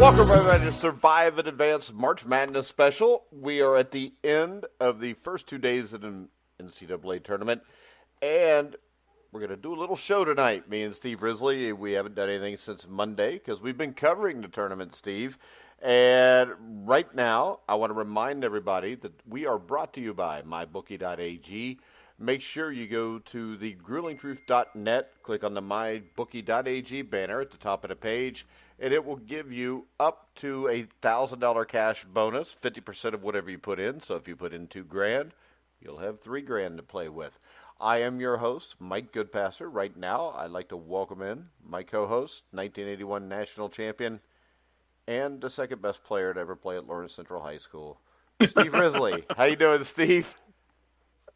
Welcome, everybody, to Survive and Advance March Madness Special. We are at the end of the first 2 days of the NCAA tournament, and we're going to do a little show tonight, me and Steve Risley. We haven't done anything since Monday because we've been covering the tournament, Steve. And right now, I want to remind everybody that we are brought to you by MyBookie.ag. Make sure you go to the grillingtruth.net, click on the MyBookie.ag banner at the top of the page, and it will give you up to a $1,000 cash bonus, 50% of whatever you put in. So if you put in $2,000, you'll have $3,000 to play with. I am your host, Mike Goodpaster. Right now, I'd like to welcome in my co-host, 1981 national champion, and the second best player to ever play at Lawrence Central High School, Steve Risley. How you doing, Steve?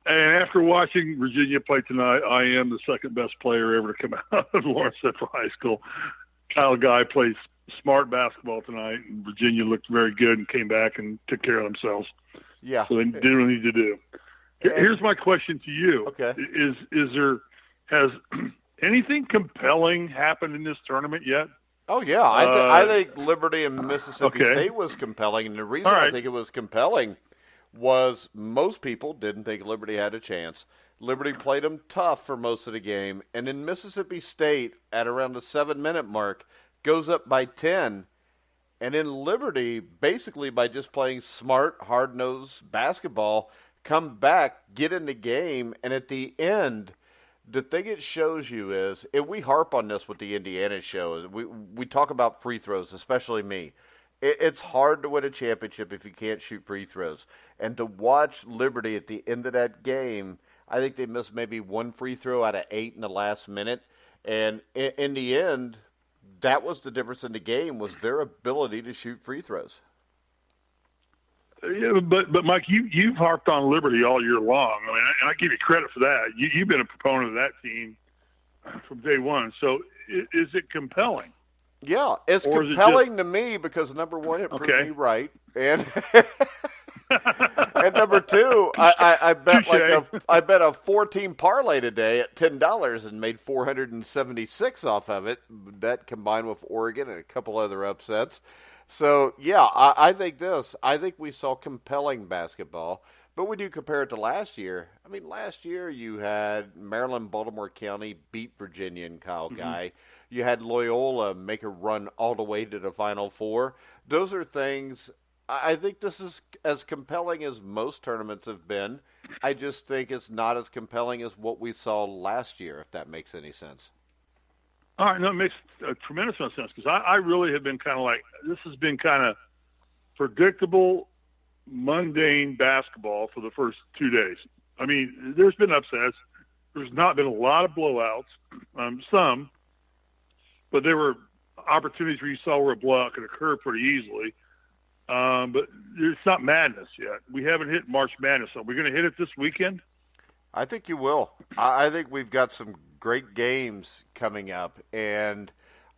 And after watching Virginia play tonight, I am the second best player ever to come out of Lawrence Central High School. Kyle Guy plays smart basketball tonight, and Virginia looked very good and came back and took care of themselves. Yeah. So they did what they need to do. Here's my question to you. Okay. Has anything compelling happened in this tournament yet? Oh, yeah. I think Liberty and Mississippi State was compelling, and the reason I think it was compelling was most people didn't think Liberty had a chance. Liberty played them tough for most of the game, and then Mississippi State, at around the 7-minute mark, goes up by 10. And then Liberty, basically by just playing smart, hard-nosed basketball, come back, get in the game, and at the end, the thing it shows you is, and we harp on this with the Indiana show, we talk about free throws, especially me. It's hard to win a championship if you can't shoot free throws. And to watch Liberty at the end of that game, I think they missed maybe one free throw out of 8 in the last minute. And in the end, that was the difference in the game, was their ability to shoot free throws. Yeah, but Mike, you've harped on Liberty all year long. I mean, and I give you credit for that. You've been a proponent of that team from day one. So is it compelling? Yeah, it's compelling to me because, number one, it proved me right. And and number two, I bet I bet a 4-team parlay today at $10 and made $476 off of it. That combined with Oregon and a couple other upsets. So, yeah, I think we saw compelling basketball. But when you compare it to last year, I mean, last year you had Maryland, Baltimore County beat Virginia and Kyle Guy. You had Loyola make a run all the way to the Final Four. Those are things, I think this is as compelling as most tournaments have been. I just think it's not as compelling as what we saw last year, if that makes any sense. All right, no, it makes a tremendous amount of sense because I really have been kind of like, this has been kind of predictable, mundane basketball for the first 2 days. I mean, there's been upsets. There's not been a lot of blowouts, some, but there were opportunities where you saw where a blowout could occur pretty easily. But it's not madness yet. We haven't hit March Madness. Are we going to hit it this weekend? I think you will. I think we've got some great games coming up, and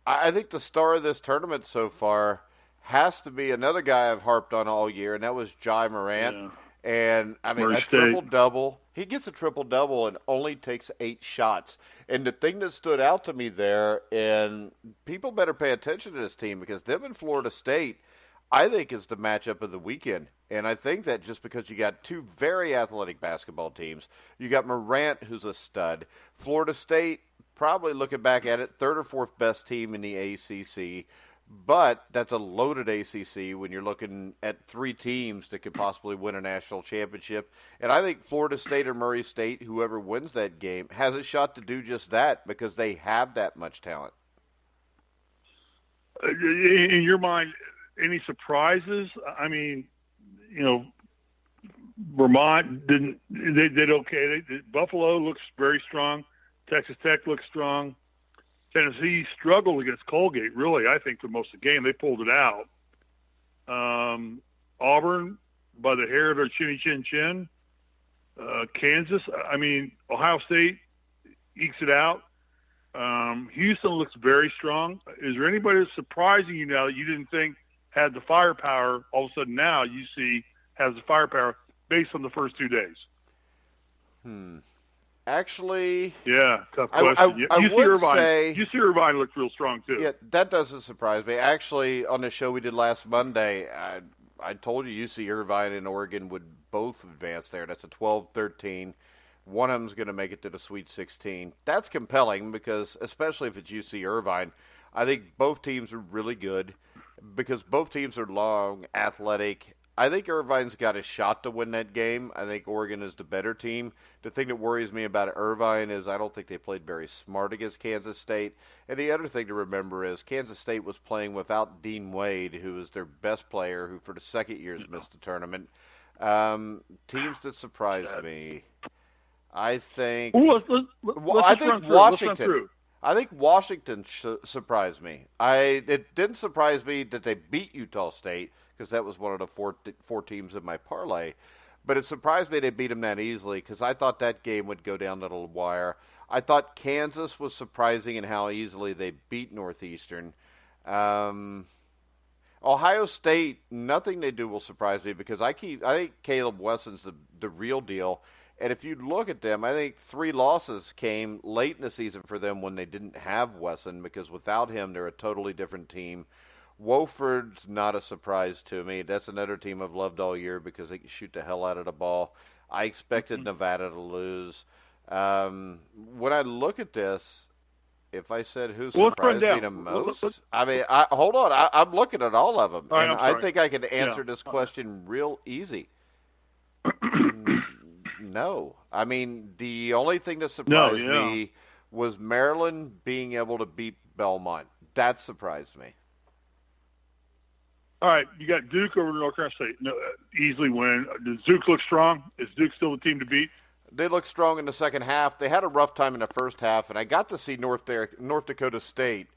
I think the star of this tournament so far has to be another guy I've harped on all year, and that was Ja Morant. Yeah. And, I mean, a triple-double. He gets a triple-double and only takes 8 shots. And the thing that stood out to me there, and people better pay attention to this team because them and Florida State, I think, is the matchup of the weekend. And I think that just because you got two very athletic basketball teams, you got Morant, who's a stud. Florida State, probably looking back at it, 3rd or 4th best team in the ACC. But that's a loaded ACC when you're looking at 3 teams that could possibly win a national championship. And I think Florida State or Murray State, whoever wins that game, has a shot to do just that because they have that much talent. In your mind, any surprises? I mean, you know, Vermont they did okay. Buffalo looks very strong. Texas Tech looks strong. Tennessee struggled against Colgate, really, I think, for most of the game. They pulled it out. Auburn, by the hair of their chinny chin chin. Kansas, I mean, Ohio State ekes it out. Houston looks very strong. Is there anybody that's surprising you now that you didn't think had the firepower, all of a sudden now you see has the firepower based on the first 2 days? Actually, Yeah, tough I, question. I UC would Irvine, say, UC Irvine looks real strong too. yeah, that doesn't surprise me. Actually, on the show we did last Monday, I told you UC Irvine and Oregon would both advance there. That's a 12-13. One of them's going to make it to the Sweet 16. That's compelling because, especially if it's UC Irvine, I think both teams are really good because both teams are long, athletic. I think Irvine's got a shot to win that game. I think Oregon is the better team. The thing that worries me about Irvine is I don't think they played very smart against Kansas State. And the other thing to remember is Kansas State was playing without Dean Wade, who is their best player, who for the second year has missed the tournament. Teams that surprise me. I think. Well, I think Washington. I think Washington surprised me. It didn't surprise me that they beat Utah State because that was one of the four teams in my parlay. But it surprised me they beat them that easily because I thought that game would go down to the wire. I thought Kansas was surprising in how easily they beat Northeastern. Ohio State, nothing they do will surprise me because I think Caleb Wesson's the real deal. And if you look at them, I think 3 losses came late in the season for them when they didn't have Wesson because without him, they're a totally different team. Wofford's not a surprise to me. That's another team I've loved all year because they can shoot the hell out of the ball. I expected Nevada to lose. When I look at this, if I said who surprised me the most, hold on. I'm looking at all of them. Right, and I think I can answer this question real easy. No. I mean, the only thing that surprised me was Maryland being able to beat Belmont. That surprised me. All right, you got Duke over North Carolina State. No, easily win. Does Duke look strong? Is Duke still the team to beat? They look strong in the second half. They had a rough time in the first half, and I got to see North Dakota State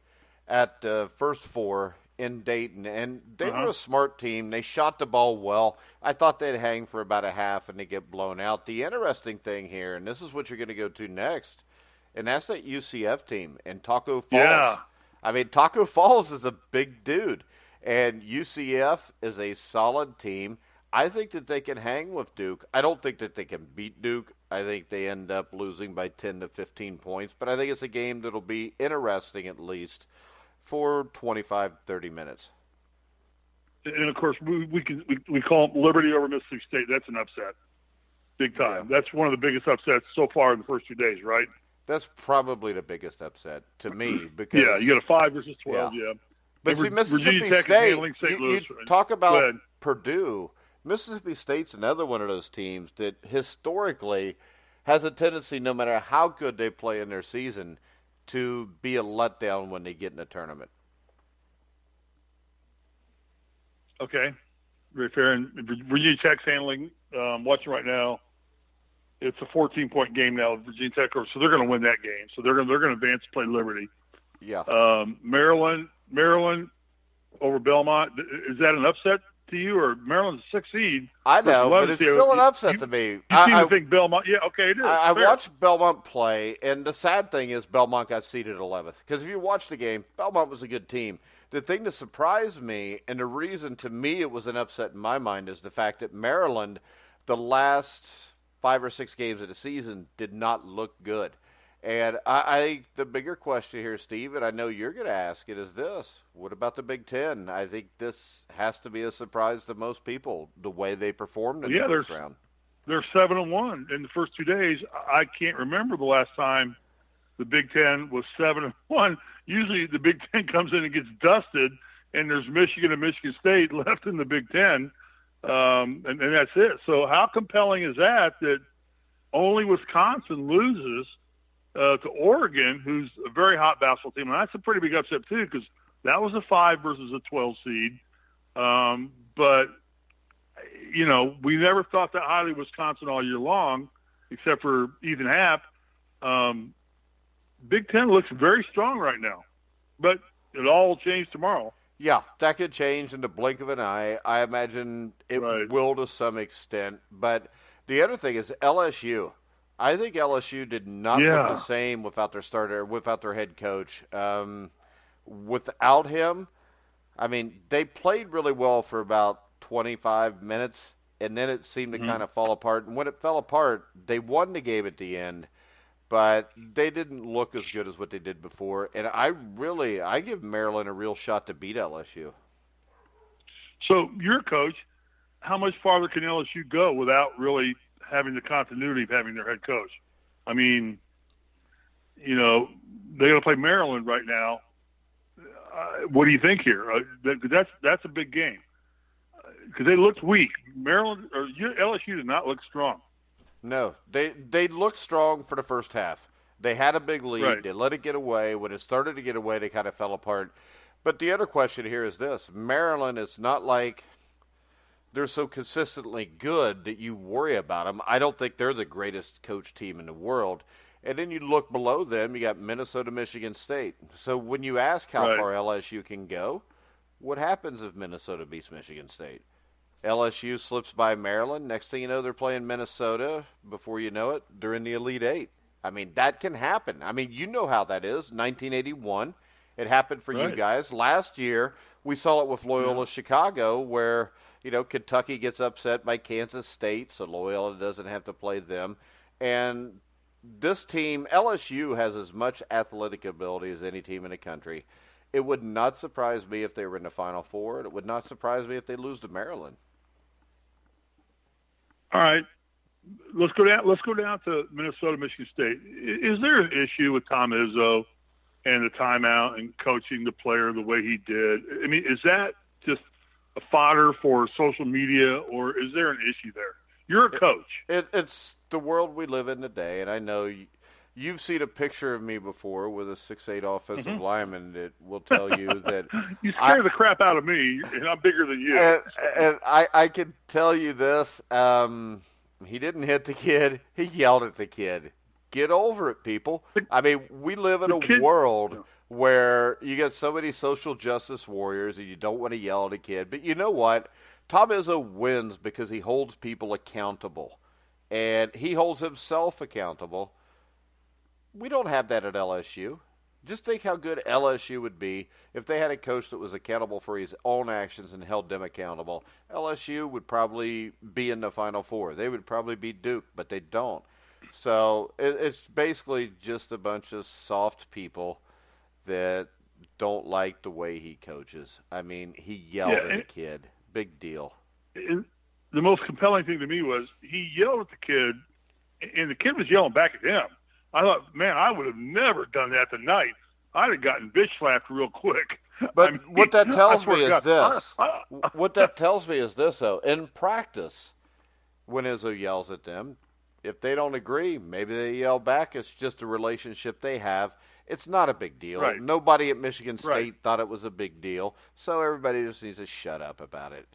at First Four in Dayton, and they were a smart team. They shot the ball well. I thought they'd hang for about a half, and they get blown out. The interesting thing here, and this is what you're going to go to next, and that's that UCF team and Taco Falls. Yeah. I mean, Taco Falls is a big dude, and UCF is a solid team. I think that they can hang with Duke. I don't think that they can beat Duke. I think they end up losing by 10 to 15 points, but I think it's a game that'll be interesting at least for 25, 30 minutes. And, of course, we call them Liberty over Mississippi State. That's an upset. Big time. Yeah. That's one of the biggest upsets so far in the first 2 days, right? That's probably the biggest upset to me. Because you got a 5 versus 12, yeah. But see, Mississippi State, you talk about Purdue. Mississippi State's another one of those teams that historically has a tendency, no matter how good they play in their season, to be a letdown when they get in a tournament. Okay, very fair. And Virginia Tech's handling, watching right now, it's a 14-point game now. Virginia Tech, so they're going to win that game. So they're going to advance to play Liberty. Yeah. Maryland over Belmont. Is that an upset to you, or Maryland's a 6th seed? I know, but it's still an upset to me. You seem to think Belmont. Yeah, okay, it is. I watched Belmont play, and the sad thing is Belmont got seeded 11th. Because if you watch the game, Belmont was a good team. The thing that surprised me, and the reason to me it was an upset in my mind, is the fact that Maryland, the last 5 or 6 games of the season, did not look good. And I the bigger question here, Steve, and I know you're going to ask it, is this. What about the Big Ten? I think this has to be a surprise to most people, the way they performed in the first round. They're 7-1 in the first 2 days. I can't remember the last time the Big Ten was 7-1. Usually the Big Ten comes in and gets dusted, and there's Michigan and Michigan State left in the Big Ten, and that's it. So how compelling is that only Wisconsin loses to Oregon, who's a very hot basketball team? And that's a pretty big upset, too, because that was a 5 versus a 12 seed. But, we never thought that highly of Wisconsin all year long, except for Ethan Happ. Big Ten looks very strong right now, but it all will change tomorrow. Yeah, that could change in the blink of an eye. I imagine it will to some extent. But the other thing is LSU. I think LSU did not look the same without their starter, without their head coach. Without him, I mean, they played really well for about 25 minutes, and then it seemed to kind of fall apart. And when it fell apart, they won the game at the end. but they didn't look as good as what they did before. And I give Maryland a real shot to beat LSU. So you're a coach. How much farther can LSU go without really having the continuity of having their head coach? I mean, they're going to play Maryland right now. What do you think here? That's a big game because they looked weak. Maryland or LSU did not look strong. No, they looked strong for the first half. They had a big lead. Right. They let it get away. When it started to get away, they kind of fell apart. But the other question here is this. Maryland is not like they're so consistently good that you worry about them. I don't think they're the greatest coach team in the world. And then you look below them, you got Minnesota, Michigan State. So when you ask how far LSU can go, what happens if Minnesota beats Michigan State? LSU slips by Maryland. Next thing you know, they're playing Minnesota. Before you know it, they're in the Elite Eight. I mean, that can happen. I mean, you know how that is. 1981, it happened for you guys. Last year, we saw it with Loyola Chicago where, Kentucky gets upset by Kansas State, so Loyola doesn't have to play them. And this team, LSU, has as much athletic ability as any team in the country. It would not surprise me if they were in the Final Four. It would not surprise me if they lose to Maryland. All right, let's go down to Minnesota, Michigan State. Is there an issue with Tom Izzo and the timeout and coaching the player the way he did? I mean, is that just a fodder for social media, or is there an issue there? You're a coach. It's the world we live in today, and I know you've seen a picture of me before with a 6'8" offensive lineman that will tell you that you scare the crap out of me, and I'm bigger than you. And I can tell you this: he didn't hit the kid; he yelled at the kid. Get over it, people. I mean, we live in a world where you get so many social justice warriors, and you don't want to yell at a kid. But you know what? Tom Izzo wins because he holds people accountable, and he holds himself accountable. We don't have that at LSU. Just think how good LSU would be if they had a coach that was accountable for his own actions and held them accountable. LSU would probably be in the Final Four. They would probably beat Duke, but they don't. So it's basically just a bunch of soft people that don't like the way he coaches. I mean, he yelled at the kid. Big deal. And the most compelling thing to me was he yelled at the kid, and the kid was yelling back at him. I thought, man, I would have never done that tonight. I'd have gotten bitch slapped real quick. But what that tells me is this. What that tells me is this, though. In practice, when Izzo yells at them, if they don't agree, maybe they yell back. It's just a relationship they have. It's not a big deal. Right. Nobody at Michigan State thought it was a big deal, so everybody just needs to shut up about it.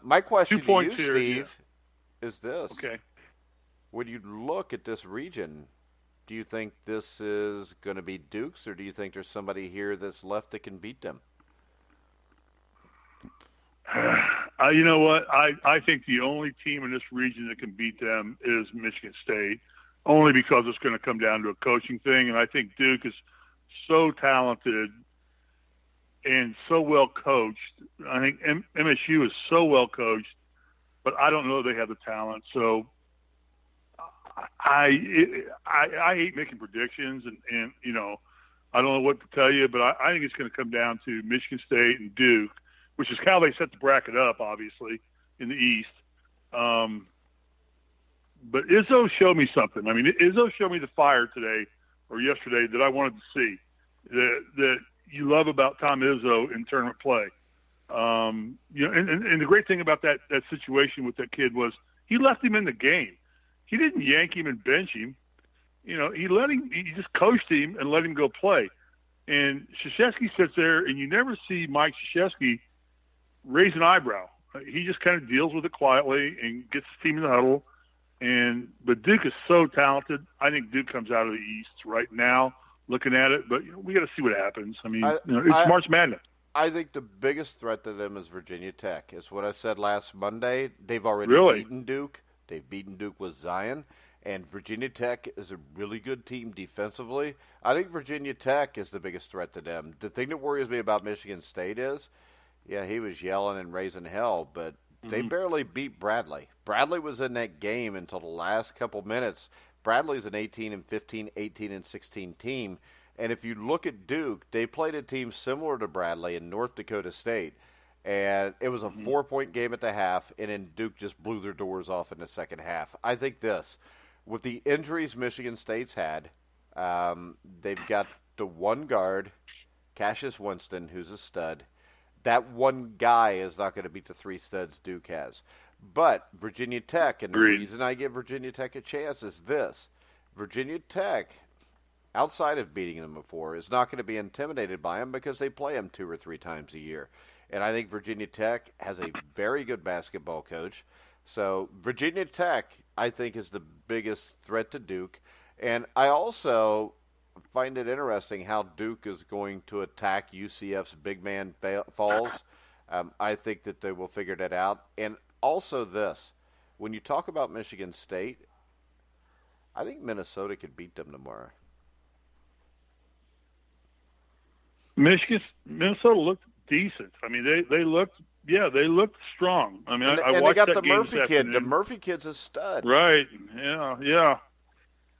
My question to you, Steve, is this. Okay. When you look at this region, do you think this is going to be Duke's, or do you think there's somebody here that's left that can beat them? You know what? I think the only team in this region that can beat them is Michigan State, only because it's going to come down to a coaching thing. And I think Duke is so talented and so well coached. I think MSU is so well coached, but I don't know they have the talent. So I hate making predictions, and I don't know what to tell you, but I think it's going to come down to Michigan State and Duke, which is how they set the bracket up, obviously, in the East. But Izzo showed me something. I mean, Izzo showed me the fire today or yesterday that I wanted to see, that you love about Tom Izzo in tournament play. And the great thing about that situation with that kid was he left him in the game. He didn't yank him and bench him. He just coached him and let him go play. And Krzyzewski sits there, and you never see Mike Krzyzewski raise an eyebrow. He just kind of deals with it quietly and gets the team in the huddle. But Duke is so talented. I think Duke comes out of the East right now, looking at it. But we got to see what happens. I mean, it's March Madness. I think the biggest threat to them is Virginia Tech. It's what I said last Monday. They've already beaten Duke. They've beaten Duke with Zion. And Virginia Tech is a really good team defensively. I think Virginia Tech is the biggest threat to them. The thing that worries me about Michigan State is, he was yelling and raising hell, but they barely beat Bradley. Bradley was in that game until the last couple minutes. Bradley's an 18-15, 18-16 team. And if you look at Duke, they played a team similar to Bradley in North Dakota State. And it was a 4-point game at the half, and then Duke just blew their doors off in the second half. I think this, with the injuries Michigan State's had, they've got the one guard, Cassius Winston, who's a stud. That one guy is not going to beat the three studs Duke has. But Virginia Tech, and the reason I give Virginia Tech a chance is this. Virginia Tech, outside of beating them before, is not going to be intimidated by them because they play them 2 or 3 times a year. And I think Virginia Tech has a very good basketball coach. So Virginia Tech, I think, is the biggest threat to Duke. And I also find it interesting how Duke is going to attack UCF's big man falls. I think that they will figure that out. And also this, when you talk about Michigan State, I think Minnesota could beat them tomorrow. Minnesota looked decent. I mean, they looked strong. I mean, I watched they got that the Murphy kid. The Murphy kid's a stud. Right. Yeah.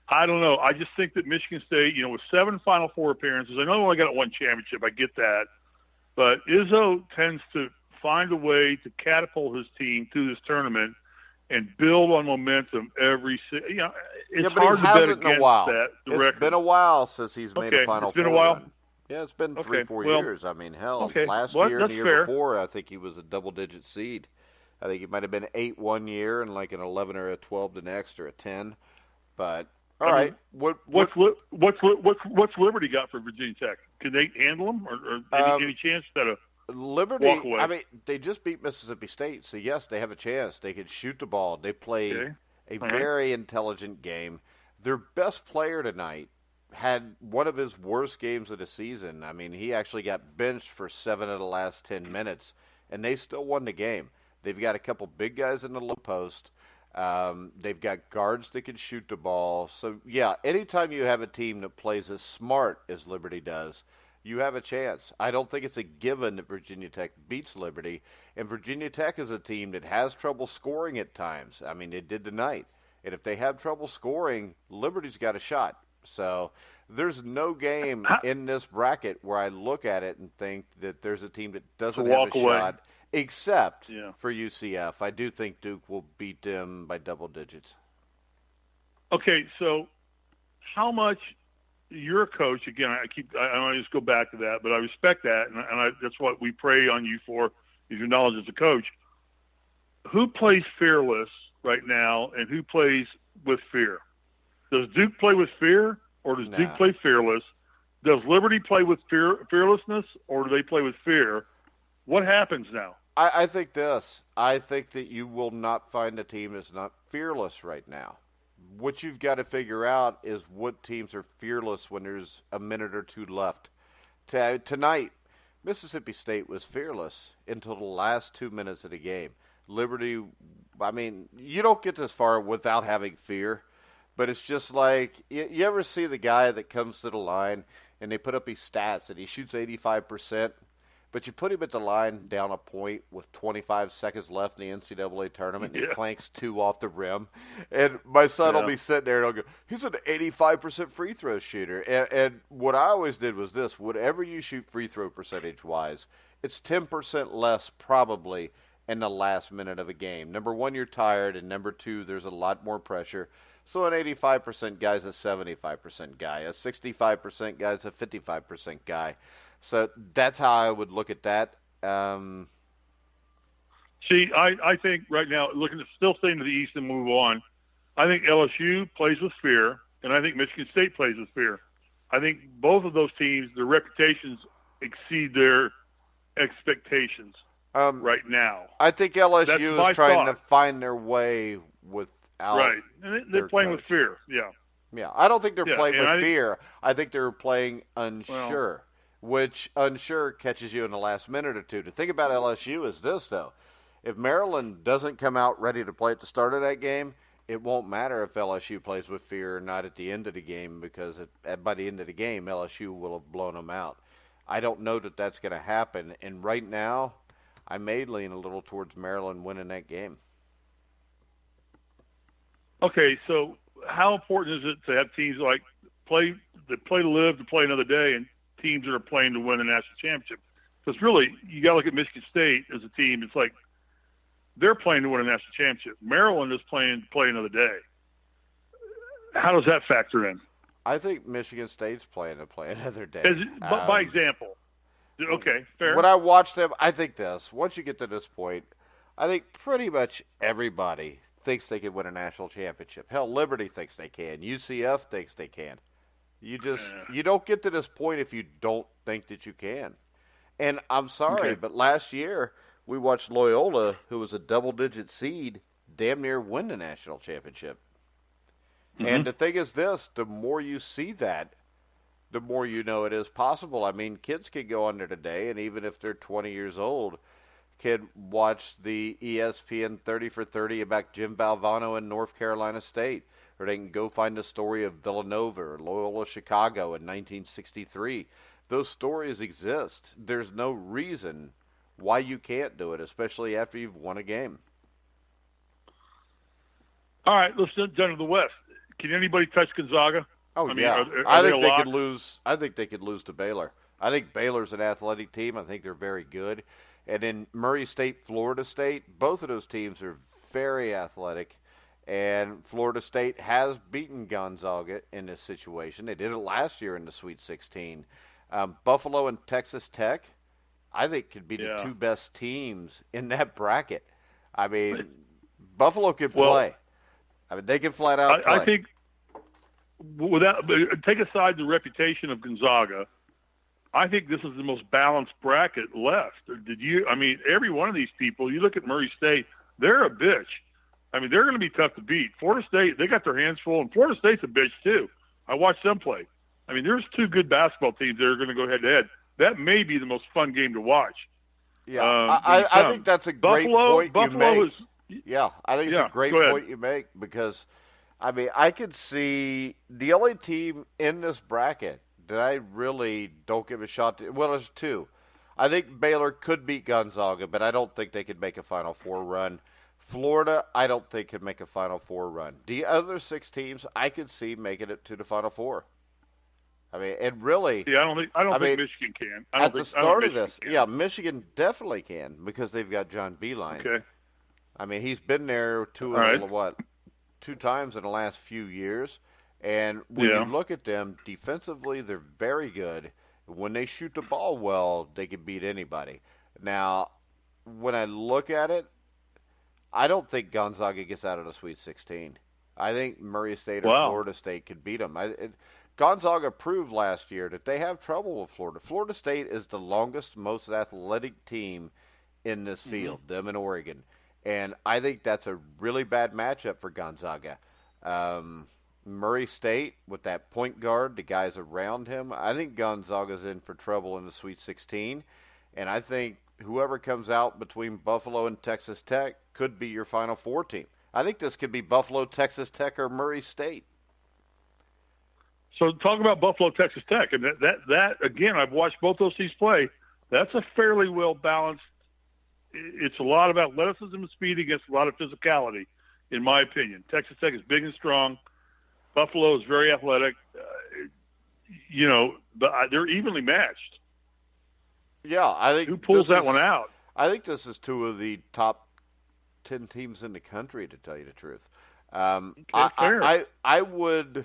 I don't know. I just think that Michigan State, with 7 Final Four appearances, I know they only got 1 championship. I get that. But Izzo tends to find a way to catapult his team through this tournament and build on momentum every it's hard to bet against that directly. It's been a while since he's made a Final Four. It's been a while. Run. Yeah, it's been 3-4 years. I mean, hell, last year and the year before, I think he was a double-digit seed. I think he might have been 8 one year and like an 11 or a 12 the next or a 10. But all right, what's Liberty got for Virginia Tech? Can they handle them, or any chance that a Liberty? Walk away? I mean, they just beat Mississippi State, so yes, they have a chance. They could shoot the ball. They play a very intelligent game. Their best player tonight had one of his worst games of the season. I mean, he actually got benched for 7 of the last 10 minutes, and they still won the game. They've got a couple big guys in the low post. They've got guards that can shoot the ball. So, yeah, anytime you have a team that plays as smart as Liberty does, you have a chance. I don't think it's a given that Virginia Tech beats Liberty. And Virginia Tech is a team that has trouble scoring at times. I mean, they did tonight. And if they have trouble scoring, Liberty's got a shot. So there's no game in this bracket where I look at it and think that there's a team that doesn't have a shot, except for UCF. I do think Duke will beat them by double digits. Okay, so how much you're a coach, again, I don't just go back to that, but I respect that, and that's what we pray on you for, is your knowledge as a coach. Who plays fearless right now, and who plays with fear? Does Duke play with fear, or does Duke play fearless? Does Liberty play with fearlessness, or do they play with fear? What happens now? I think this. I think that you will not find a team that's not fearless right now. What you've got to figure out is what teams are fearless when there's a minute or 2 left. Tonight, Mississippi State was fearless until the last 2 minutes of the game. Liberty, I mean, you don't get this far without having fear. But it's just like, you ever see the guy that comes to the line and they put up his stats and he shoots 85%, but you put him at the line down a point with 25 seconds left in the NCAA tournament and he clanks 2 off the rim. And my son will be sitting there and he'll go, he's an 85% free throw shooter. And what I always did was this, whatever you shoot free throw percentage-wise, it's 10% less probably in the last minute of a game. Number 1, you're tired, and number 2, there's a lot more pressure. So an 85% guy is a 75% guy. A 65% guy is a 55% guy. So that's how I would look at that. See, I think right now, still staying to the East and move on, I think LSU plays with fear, and I think Michigan State plays with fear. I think both of those teams, their reputations exceed their expectations right now. I think LSU is trying to find their way without and they're playing with fear. Yeah. I don't think they're playing with fear. I think they're playing unsure, which unsure catches you in the last minute or 2. The thing about LSU is this, though. If Maryland doesn't come out ready to play at the start of that game, it won't matter if LSU plays with fear or not at the end of the game, because by the end of the game, LSU will have blown them out. I don't know that that's going to happen. And right now, I may lean a little towards Maryland winning that game. Okay, so how important is it to have teams like play to live, to play another day, and teams that are playing to win a national championship? Because really, you got to look at Michigan State as a team. It's like they're playing to win a national championship. Maryland is playing to play another day. How does that factor in? I think Michigan State's playing to play another day. By example. Okay, fair. When I watch them, I think this. Once you get to this point, I think pretty much everybody thinks they can win a national championship. Hell, Liberty thinks they can. UCF thinks they can. You don't get to this point if you don't think that you can. And I'm sorry, but last year we watched Loyola, who was a double-digit seed, damn near win the national championship. Mm-hmm. And the thing is this, the more you see that, the more you know it is possible. I mean, kids can go under today, and even if they're 20 years old, can watch the ESPN 30 for 30 about Jim Valvano in North Carolina State, or they can go find the story of Villanova or Loyola Chicago in 1963. Those stories exist. There's no reason why you can't do it, especially after you've won a game. All right, let's jump to the West. Can anybody touch Gonzaga? Oh, yeah. I think they could lose. I think they could lose to Baylor. I think Baylor's an athletic team. I think they're very good. And in Murray State, Florida State, both of those teams are very athletic. And Florida State has beaten Gonzaga in this situation. They did it last year in the Sweet 16. Buffalo and Texas Tech, I think, could be the two best teams in that bracket. I mean, Buffalo can play. I mean, they can flat out play. I think, take aside the reputation of Gonzaga, I think this is the most balanced bracket left. I mean, every one of these people, you look at Murray State, they're a bitch. I mean, they're going to be tough to beat. Florida State, they got their hands full, and Florida State's a bitch too. I watched them play. I mean, there's two good basketball teams that are going to go head-to-head. That may be the most fun game to watch. Yeah, I think that's a great point you make. I think it's a great point you make because, I mean, I could see the only team in this bracket that I really don't give a shot to. Well, there's two. I think Baylor could beat Gonzaga, but I don't think they could make a Final Four run. Florida, I don't think could make a Final Four run. The other six teams, I could see making it to the Final Four. I mean, and really, I don't think Michigan can. At the start of this, Michigan definitely can because they've got John Beilein. Okay. I mean, he's been there two times in the last few years, and when you look at them defensively, they're very good. When they shoot the ball well, they can beat anybody. Now, when I look at it, I don't think Gonzaga gets out of the Sweet 16. I think Murray State or Florida State could beat them. Gonzaga proved last year that they have trouble with Florida. Florida State is the longest, most athletic team in this field, them and Oregon. And I think that's a really bad matchup for Gonzaga. Murray State, with that point guard, the guys around him, I think Gonzaga's in for trouble in the Sweet 16. And I think whoever comes out between Buffalo and Texas Tech could be your Final Four team. I think this could be Buffalo, Texas Tech, or Murray State. So talk about Buffalo, Texas Tech. And that again, I've watched both those teams play. That's a fairly well-balanced. It's a lot of athleticism and speed against a lot of physicality, in my opinion. Texas Tech is big and strong. Buffalo is very athletic. But they're evenly matched. Yeah, I think who pulls that one out? I think this is two of the top 10 teams in the country, to tell you the truth. I would.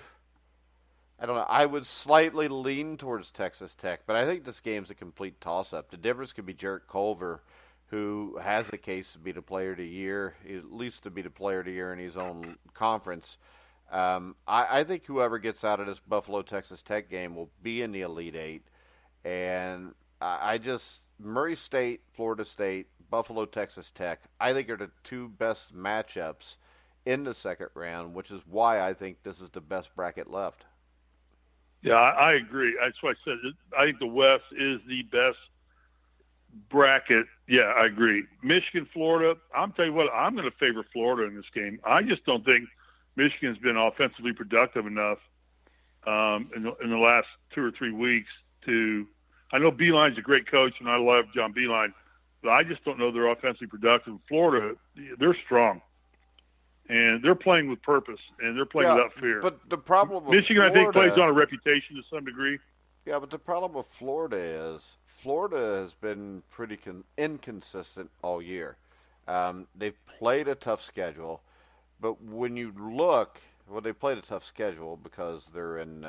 I don't know. I would slightly lean towards Texas Tech, but I think this game's a complete toss-up. The difference could be Jarrett Culver, who has a case to be the player of the year, at least to be the player of the year in his own conference. I think whoever gets out of this Buffalo-Texas Tech game will be in the Elite Eight. And Murray State, Florida State, Buffalo, Texas Tech, I think are the two best matchups in the second round, which is why I think this is the best bracket left. Yeah, I agree. That's what I said. I think the West is the best bracket. Yeah, I agree. Michigan, Florida, I'm telling you what, I'm going to favor Florida in this game. I just don't think Michigan's been offensively productive enough in the last 2 or 3 weeks to – I know Beilein's a great coach, and I love John Beilein, but I just don't know they're offensively productive. Florida, they're strong. and they're playing with purpose, and they're playing without fear. But the problem with Michigan, Florida, I think, plays on a reputation to some degree. Yeah, but the problem with Florida is Florida has been pretty inconsistent all year. They've played a tough schedule, but when you look, well, they played a tough schedule because they're in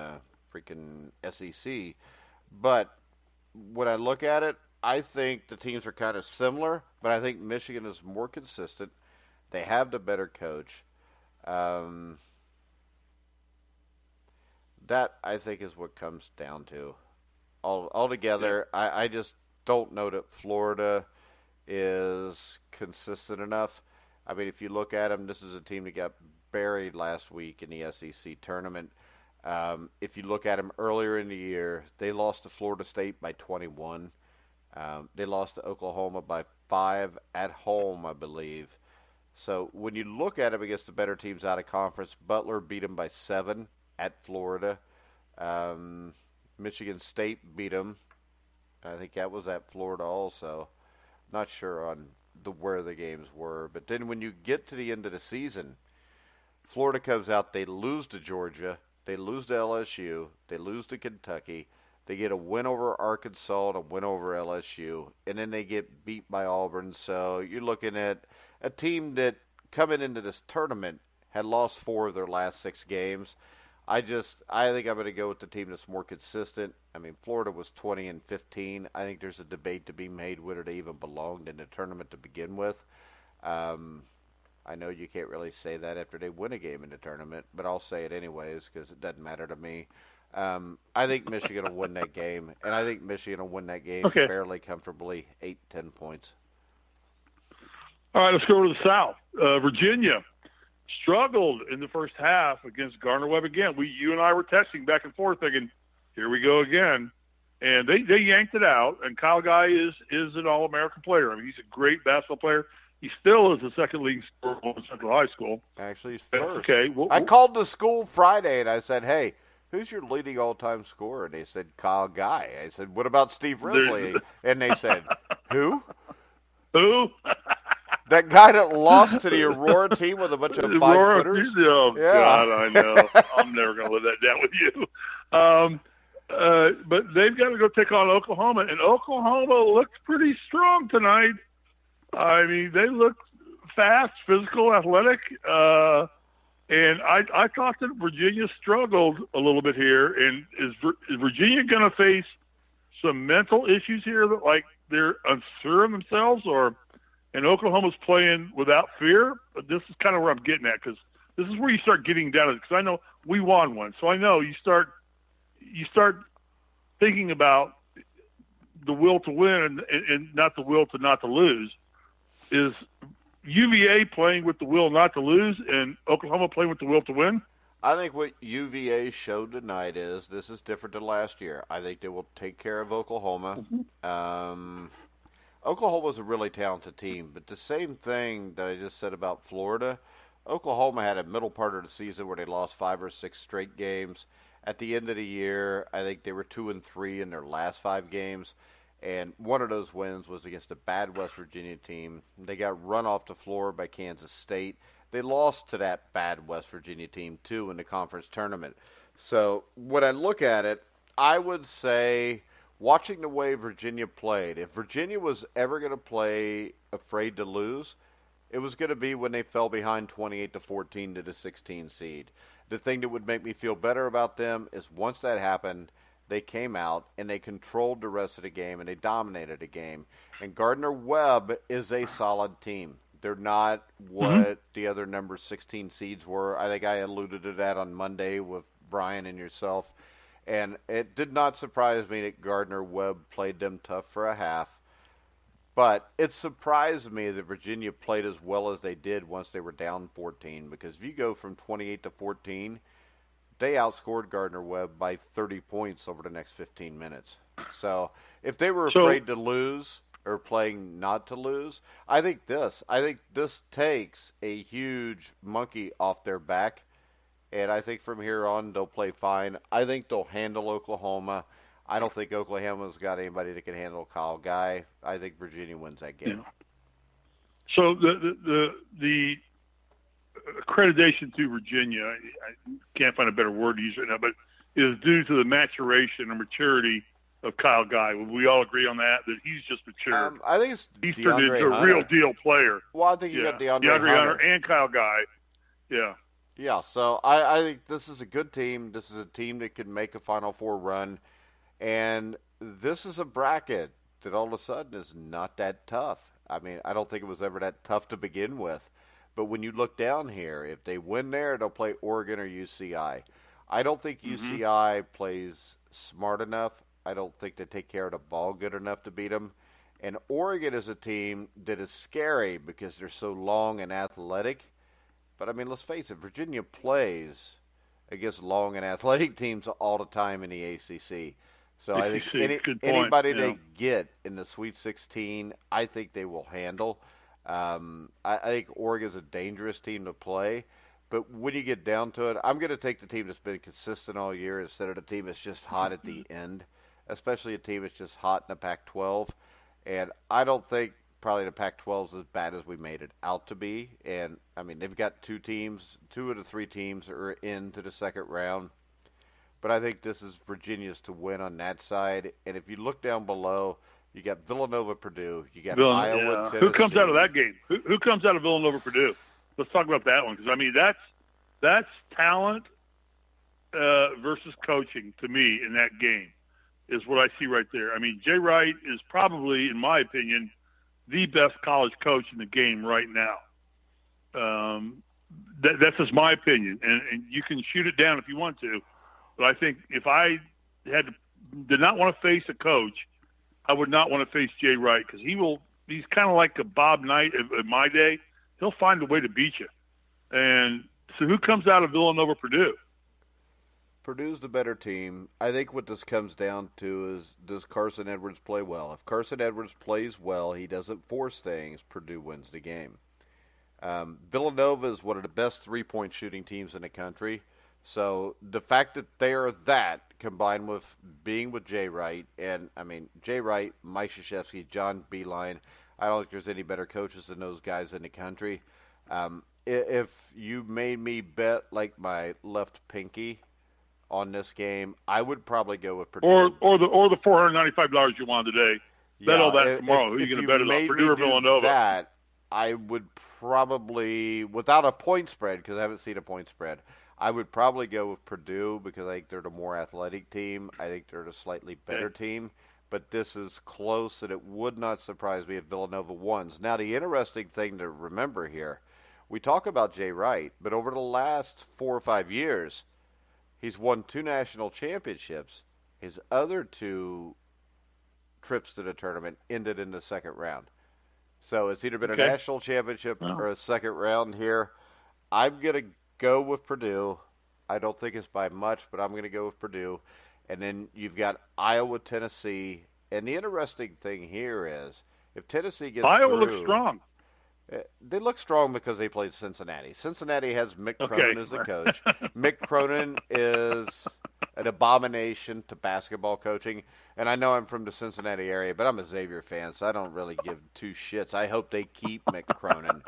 freaking SEC. But when I look at it, I think the teams are kind of similar, but I think Michigan is more consistent. They have the better coach. That, I think, is what comes down to. Altogether, yeah. I just don't know that Florida is consistent enough. I mean, if you look at them, this is a team that got buried last week in the SEC tournament. If you look at them earlier in the year, they lost to Florida State by 21. They lost to Oklahoma by 5 at home, I believe. So when you look at them against the better teams out of conference, Butler beat them by 7 at Florida. Michigan State beat them. I think that was at Florida also. Not sure on where the games were. But then when you get to the end of the season, Florida comes out, they lose to Georgia, they lose to LSU, they lose to Kentucky, they get a win over Arkansas and a win over LSU, and then they get beat by Auburn. So you're looking at a team that coming into this tournament had lost 4 of their last 6 games. I think I'm going to go with the team that's more consistent. I mean, Florida was 20-15. I think there's a debate to be made whether they even belonged in the tournament to begin with. I know you can't really say that after they win a game in the tournament, but I'll say it anyways because it doesn't matter to me. I think Michigan will win that game, and I think Michigan will win that game fairly comfortably, 8-10 points. All right, let's go to the South. Virginia struggled in the first half against Gardner-Webb again. You and I were texting back and forth thinking, here we go again. And they yanked it out, and Kyle Guy is an All-American player. I mean, he's a great basketball player. He still is the second leading scorer in Central High School. Actually, he's first. Okay. I called the school Friday, and I said, hey, who's your leading all-time scorer? And they said, Kyle Guy. I said, what about Steve Risley? And they said, who? Who? That guy that lost to the Aurora team with a bunch of 5-footers? Oh, yeah. God, I know. I'm never going to live that down with you. But they've got to go take on Oklahoma, and Oklahoma looked pretty strong tonight. I mean, they looked fast, physical, athletic, and I thought that Virginia struggled a little bit here. And is Virginia going to face some mental issues here that, like, they're unsure of themselves, and Oklahoma's playing without fear? But this is kind of where I'm getting at, because this is where you start getting down to it. Because I know we won one, so I know you start thinking about the will to win and not the will to not to lose. Is UVA playing with the will not to lose and Oklahoma playing with the will to win? I think what UVA showed tonight is this is different than last year. I think they will take care of Oklahoma. Mm-hmm. Oklahoma's a really talented team, but the same thing that I just said about Florida, Oklahoma had a middle part of the season where they lost 5 or 6 straight games. At the end of the year, I think they were 2-3 in their last 5 games. And one of those wins was against a bad West Virginia team. They got run off the floor by Kansas State. They lost to that bad West Virginia team, too, in the conference tournament. So when I look at it, I would say, watching the way Virginia played, if Virginia was ever going to play afraid to lose, it was going to be when they fell behind 28-14 to the 16 seed. The thing that would make me feel better about them is once that happened, they came out and they controlled the rest of the game and they dominated the game. And Gardner-Webb is a solid team. They're not what the other number 16 seeds were. I think I alluded to that on Monday with Brian and yourself. And it did not surprise me that Gardner-Webb played them tough for a half. But it surprised me that Virginia played as well as they did once they were down 14. Because if you go from 28-14, they outscored Gardner-Webb by 30 points over the next 15 minutes. So if they were afraid to lose or playing not to lose, I think this takes a huge monkey off their back. And I think from here on they'll play fine. I think they'll handle Oklahoma. I don't think Oklahoma's got anybody that can handle Kyle Guy. I think Virginia wins that game. Yeah. So the accreditation to Virginia, I can't find a better word to use right now, but is due to the maturation or maturity of Kyle Guy. Would we all agree on that he's just matured? I think he's DeAndre turned into a Hunter. real deal player. Well, I think you got DeAndre Hunter and Kyle Guy. Yeah. Yeah, so I think this is a good team. This is a team that can make a Final Four run. And this is a bracket that all of a sudden is not that tough. I mean, I don't think it was ever that tough to begin with. But when you look down here, if they win there, they'll play Oregon or UCI. I don't think UCI plays smart enough. I don't think they take care of the ball good enough to beat them. And Oregon is a team that is scary because they're so long and athletic. But, I mean, let's face it, Virginia plays against long and athletic teams all the time in the ACC. So I think anybody they get in the Sweet 16, I think they will handle. I think Oregon's a dangerous team to play. But when you get down to it, I'm going to take the team that's been consistent all year instead of the team that's just hot at the end, especially a team that's just hot in the Pac-12. And I don't think probably the Pac-12 is as bad as we made it out to be. And, I mean, they've got two of the three teams are into the second round. But I think this is Virginia's to win on that side. And if you look down below, you got Villanova, Purdue. You got Iowa, Tennessee. Who comes out of that game? Who comes out of Villanova, Purdue? Let's talk about that one because, I mean, that's talent versus coaching to me in that game is what I see right there. I mean, Jay Wright is probably, in my opinion, the best college coach in the game right now. That's just my opinion, and you can shoot it down if you want to. But I think if I did not want to face a coach, I would not want to face Jay Wright because he's kind of like a Bob Knight of my day. He'll find a way to beat you. And so who comes out of Villanova, Purdue? Purdue's the better team. I think what this comes down to is, does Carson Edwards play well? If Carson Edwards plays well, he doesn't force things, Purdue wins the game. Villanova is one of the best three-point shooting teams in the country. So the fact that they are that, combined with being with Jay Wright, and, I mean, Jay Wright, Mike Krzyzewski, John Beilein, I don't think there's any better coaches than those guys in the country. If you made me bet, like, my left pinky on this game, I would probably go with Purdue. Or the $495 you won today. Bet all that tomorrow. Who are you going to bet it on, Purdue or Villanova? That, I would probably, without a point spread, because I haven't seen a point spread, I would probably go with Purdue because I think they're the more athletic team. I think they're the slightly better team. But this is close, and it would not surprise me if Villanova wins. Now, the interesting thing to remember here, we talk about Jay Wright, but over the last 4 or 5 years, he's won 2 national championships. His other 2 trips to the tournament ended in the second round. So it's either been a national championship or a second round here. I'm going to go with Purdue. I don't think it's by much, but I'm going to go with Purdue. And then you've got Iowa, Tennessee. And the interesting thing here is if Tennessee gets Iowa through, looks strong. They look strong because they played Cincinnati. Cincinnati has Mick Cronin as the coach. Mick Cronin is an abomination to basketball coaching. And I know I'm from the Cincinnati area, but I'm a Xavier fan, so I don't really give 2 shits. I hope they keep Mick Cronin.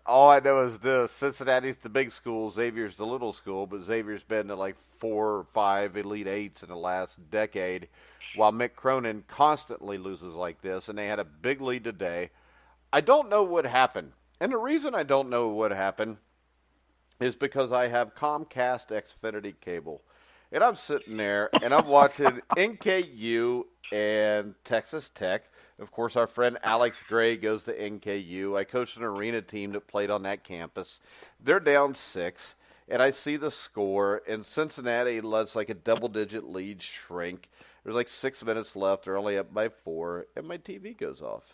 All I know is this: Cincinnati's the big school, Xavier's the little school, but Xavier's been to like 4 or 5 Elite Eights in the last decade, while Mick Cronin constantly loses like this, and they had a big lead today. I don't know what happened, and the reason I don't know what happened is because I have Comcast Xfinity cable, and I'm sitting there, and I'm watching NKU and Texas Tech. Of course, our friend Alex Gray goes to NKU. I coached an arena team that played on that campus. They're down 6, and I see the score, and Cincinnati lets like a double-digit lead shrink. There's like 6 minutes left. They're only up by 4, and my TV goes off.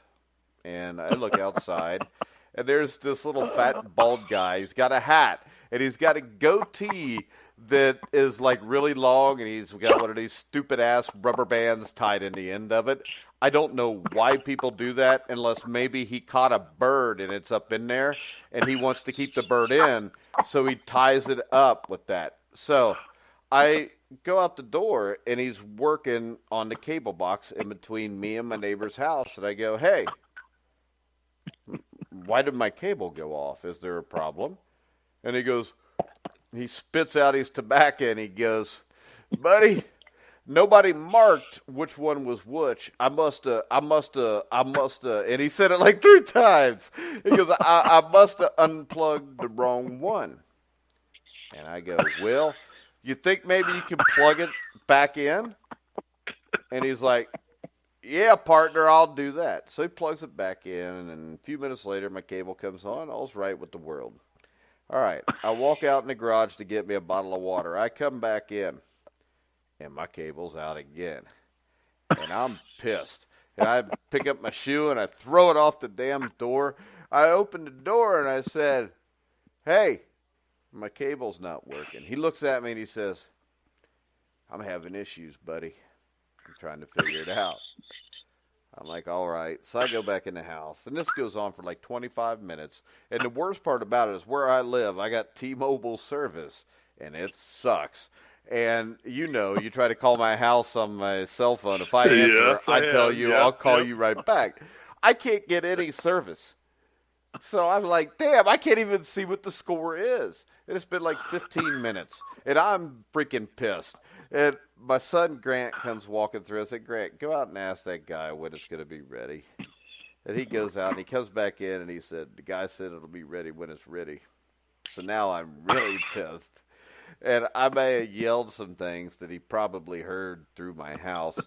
And I look outside, and there's this little fat, bald guy. He's got a hat, and he's got a goatee that is like really long, and he's got one of these stupid-ass rubber bands tied in the end of it. I don't know why people do that unless maybe he caught a bird and it's up in there and he wants to keep the bird in, so he ties it up with that. So I go out the door, and he's working on the cable box in between me and my neighbor's house, and I go, hey, why did my cable go off? Is there a problem? And he spits out his tobacco and he goes, buddy, nobody marked which one was which. I musta. And he said it like 3 times. He goes, I must have unplugged the wrong one. And I go, well, you think maybe you can plug it back in? And he's like, yeah, partner, I'll do that. So he plugs it back in, and a few minutes later, my cable comes on. All's right with the world. All right, I walk out in the garage to get me a bottle of water. I come back in, and my cable's out again. And I'm pissed. And I pick up my shoe, and I throw it off the damn door. I open the door, and I said, hey, my cable's not working. He looks at me, and he says, I'm having issues, buddy. I'm trying to figure it out. I'm like, all right. So I go back in the house, and this goes on for like 25 minutes. And the worst part about it is where I live, I got T-Mobile service, and it sucks. And you try to call my house on my cell phone. If I answer, I tell you, I'll call you right back. I can't get any service. So I'm like, damn, I can't even see what the score is. And it's been like 15 minutes, and I'm freaking pissed. And my son, Grant, comes walking through. I said, Grant, go out and ask that guy when it's going to be ready. And he goes out, and he comes back in, and he said, the guy said it'll be ready when it's ready. So now I'm really pissed. And I may have yelled some things that he probably heard through my house.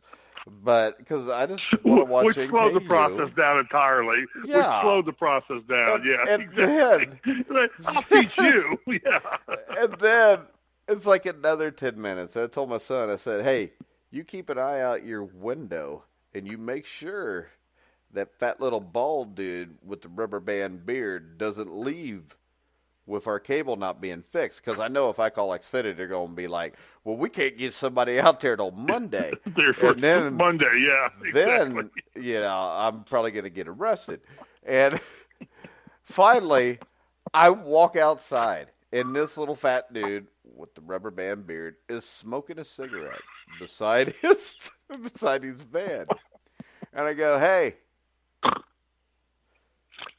But because I just want to watch NKU. Which slowed the process down entirely. Yeah. Which slowed the process down, and exactly. Then, I'll teach you. Yeah. And then it's like another 10 minutes. I told my son, I said, hey, you keep an eye out your window, and you make sure that fat little bald dude with the rubber band beard doesn't leave with our cable not being fixed. Because I know if I call Xfinity, they're going to be like, well, we can't get somebody out there till Monday. And then Monday, yeah. Then, I'm probably going to get arrested. And finally, I walk outside, and this little fat dude with the rubber band beard is smoking a cigarette beside his van. And I go, hey,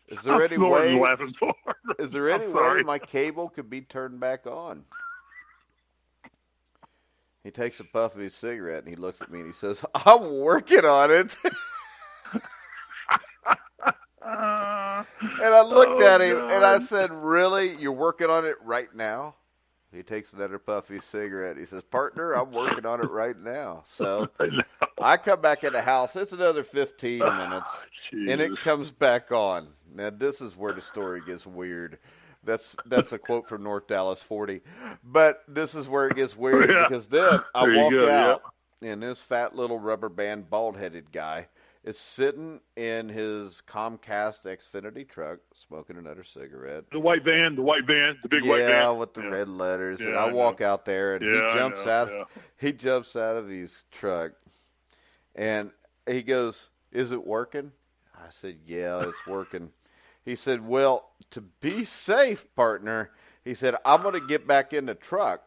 is there any way my cable could be turned back on? He takes a puff of his cigarette, and he looks at me, and he says, I'm working on it. And I looked at him, and I said, really? You're working on it right now? He takes another puff of his cigarette. He says, partner, I'm working on it right now. So I come back in the house. It's another 15 minutes, and it comes back on. Now, this is where the story gets weird. That's a quote from North Dallas 40. But this is where it gets weird because then I walk out, and this fat little rubber band bald-headed guy is sitting in his Comcast Xfinity truck smoking another cigarette. The white van, the big white van. Yeah, with the red letters. And I walk out there, and he jumps out of his truck, and he goes, is it working? I said, yeah, it's working. He said, well, to be safe, partner, he said, I'm going to get back in the truck,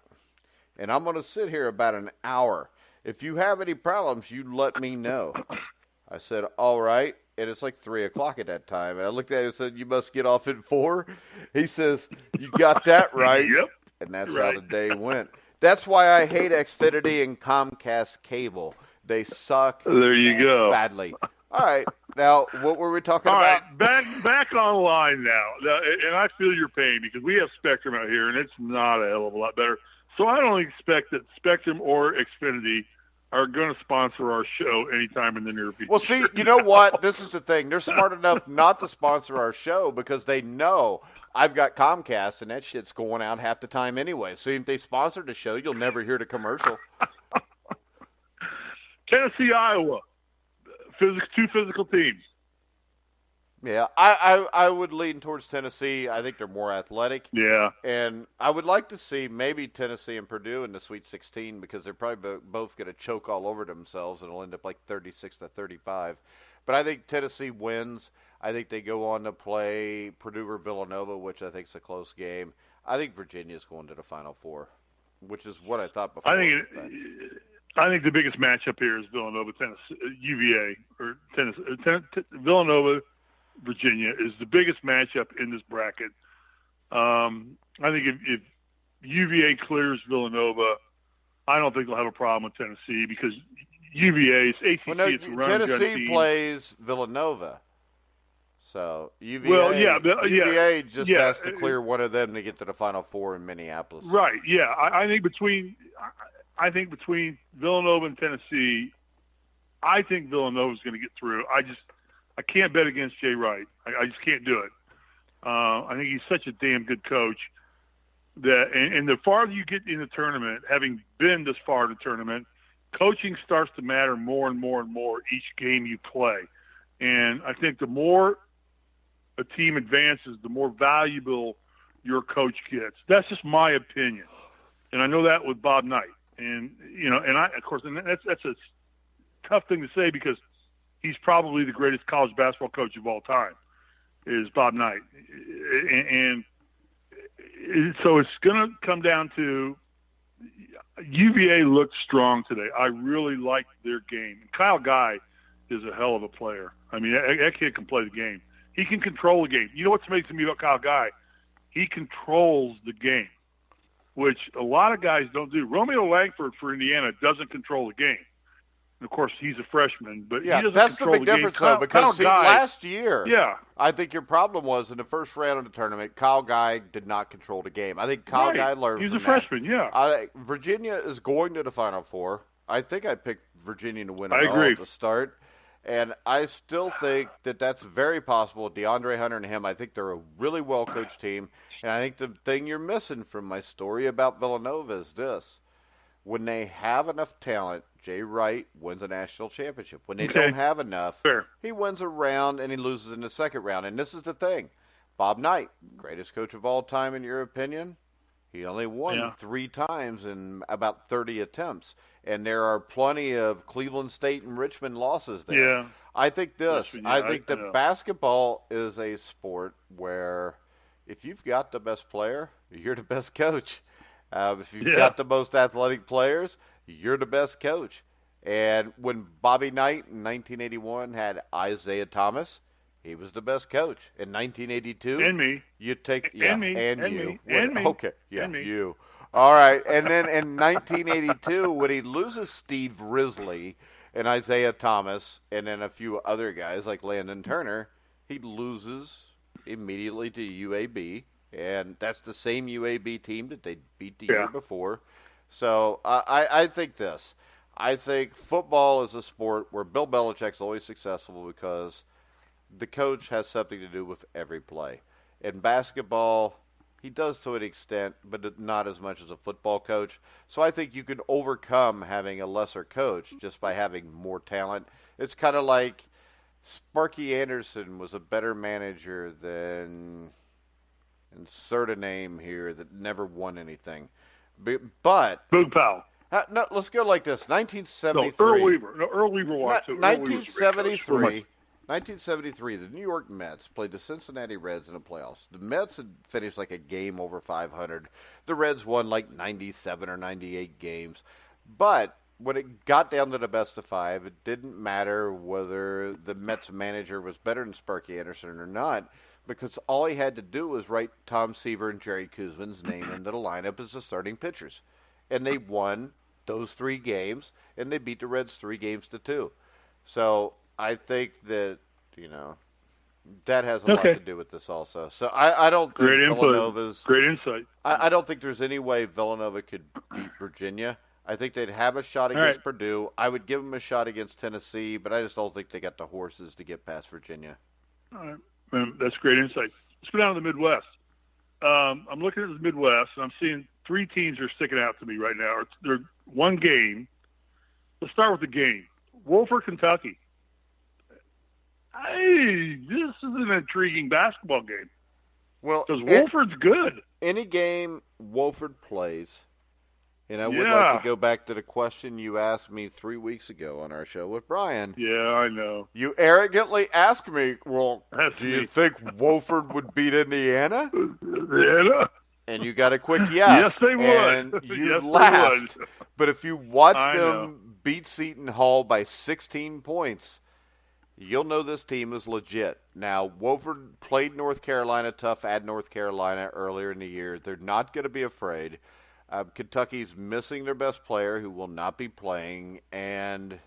and I'm going to sit here about an hour. If you have any problems, you let me know. I said, all right. And it's like 3 o'clock at that time. And I looked at him and said, you must get off at 4. He says, you got that right. Yep. And that's how the day went. That's why I hate Xfinity and Comcast cable. They suck badly. All right. Now, what were we talking about? All right. Back online now. And I feel your pain because we have Spectrum out here, and it's not a hell of a lot better. So I don't expect that Spectrum or Xfinity are going to sponsor our show anytime in the near future. Well, see, you know what? This is the thing. They're smart enough not to sponsor our show because they know I've got Comcast, and that shit's going out half the time anyway. So if they sponsor the show, you'll never hear the commercial. Tennessee, Iowa, two physical teams. Yeah, I would lean towards Tennessee. I think they're more athletic. Yeah. And I would like to see maybe Tennessee and Purdue in the Sweet 16 because they're probably both going to choke all over themselves and it'll end up like 36-35. But I think Tennessee wins. I think they go on to play Purdue or Villanova, which I think is a close game. I think Virginia's going to the Final Four, which is what I thought before. I think the biggest matchup here is Villanova, Tennessee, UVA, or Tennessee, Villanova, Virginia is the biggest matchup in this bracket. I think if UVA clears Villanova, I don't think they'll have a problem with Tennessee because UVA is ACC. Well, no, it's a run Tennessee plays Villanova. So UVA just has to clear one of them to get to the Final Four in Minneapolis. Right. Yeah. I think between Villanova and Tennessee, I think Villanova is going to get through. I can't bet against Jay Wright. I just can't do it. I think he's such a damn good coach that, and the farther you get in the tournament, having been this far in the tournament, coaching starts to matter more and more and more each game you play. And I think the more a team advances, the more valuable your coach gets. That's just my opinion. And I know that with Bob Knight. And, that's a tough thing to say because he's probably the greatest college basketball coach of all time, is Bob Knight. And so it's going to come down to UVA looked strong today. I really liked their game. Kyle Guy is a hell of a player. I mean, that kid can play the game. He can control the game. You know what's amazing to me about Kyle Guy? He controls the game, which a lot of guys don't do. Romeo Langford for Indiana doesn't control the game. And of course, he's a freshman, but he doesn't that's control the big difference, though, because last year, I think your problem was in the first round of the tournament, Kyle Guy did not control the game. I think Kyle Guy learned from that. He's a freshman, Virginia is going to the Final Four. I think I picked Virginia to win it all agree. at the start. And I still think that that's very possible with DeAndre Hunter and him. I think they're a really well-coached team. And I think the thing you're missing from my story about Villanova is this. When they have enough talent, Jay Wright wins a national championship. When they don't have enough, he wins a round and he loses in the second round. And this is the thing. Bob Knight, greatest coach of all time in your opinion, he only won 3 times in about 30 attempts. And there are plenty of Cleveland State and Richmond losses there. Yeah. I think this. I think that basketball is a sport where if you've got the best player, you're the best coach. If you've got the most athletic players, you're the best coach. And when Bobby Knight in 1981 had Isaiah Thomas, he was the best coach. In 1982, and me, you take and you. Okay, you. All right, and then in 1982, when he loses Steve Risley and Isaiah Thomas, and then a few other guys like Landon Turner, he loses immediately to UAB, and that's the same UAB team that they beat the year before. So I think this. I think football is a sport where Bill Belichick's always successful because the coach has something to do with every play. In basketball, he does to an extent, but not as much as a football coach. So I think you can overcome having a lesser coach just by having more talent. It's kind of like Sparky Anderson was a better manager than, insert a name here, that never won anything. But Boog Powell. No, let's go like this. 1973. No, Earl Weaver. No, Earl Weaver watched it. 1973, the New York Mets played the Cincinnati Reds in the playoffs. The Mets had finished like a game over 500. The Reds won like 97 or 98 games. But when it got down to the best of 5, it didn't matter whether the Mets manager was better than Sparky Anderson or not, because all he had to do was write Tom Seaver and Jerry Kuzman's name into the lineup as the starting pitchers. And they won those 3 games, and they beat the Reds 3-2. So I think that, that has a lot to do with this also. So I don't think Villanova's... Great insight. I don't think there's any way Villanova could beat Virginia. I think they'd have a shot against Purdue. I would give them a shot against Tennessee, but I just don't think they got the horses to get past Virginia. All right. That's great insight. Let's go down to the Midwest. I'm looking at the Midwest, and I'm seeing 3 teams are sticking out to me right now. They're one game. Let's start with the game. Wolford, Kentucky. Hey, this is an intriguing basketball game. Well, because Wolford's good. Any game Wolford plays, and I would like to go back to the question you asked me 3 weeks ago on our show with Brian. Yeah, I know. You arrogantly asked me, well, do you think Wolford would beat Indiana? Indiana? And you got a quick yes. Yes, they would. And you laughed. But if you watched them beat Seton Hall by 16 points, you'll know this team is legit. Now, Wofford played North Carolina tough at North Carolina earlier in the year. They're not going to be afraid. Kentucky's missing their best player, who will not be playing. And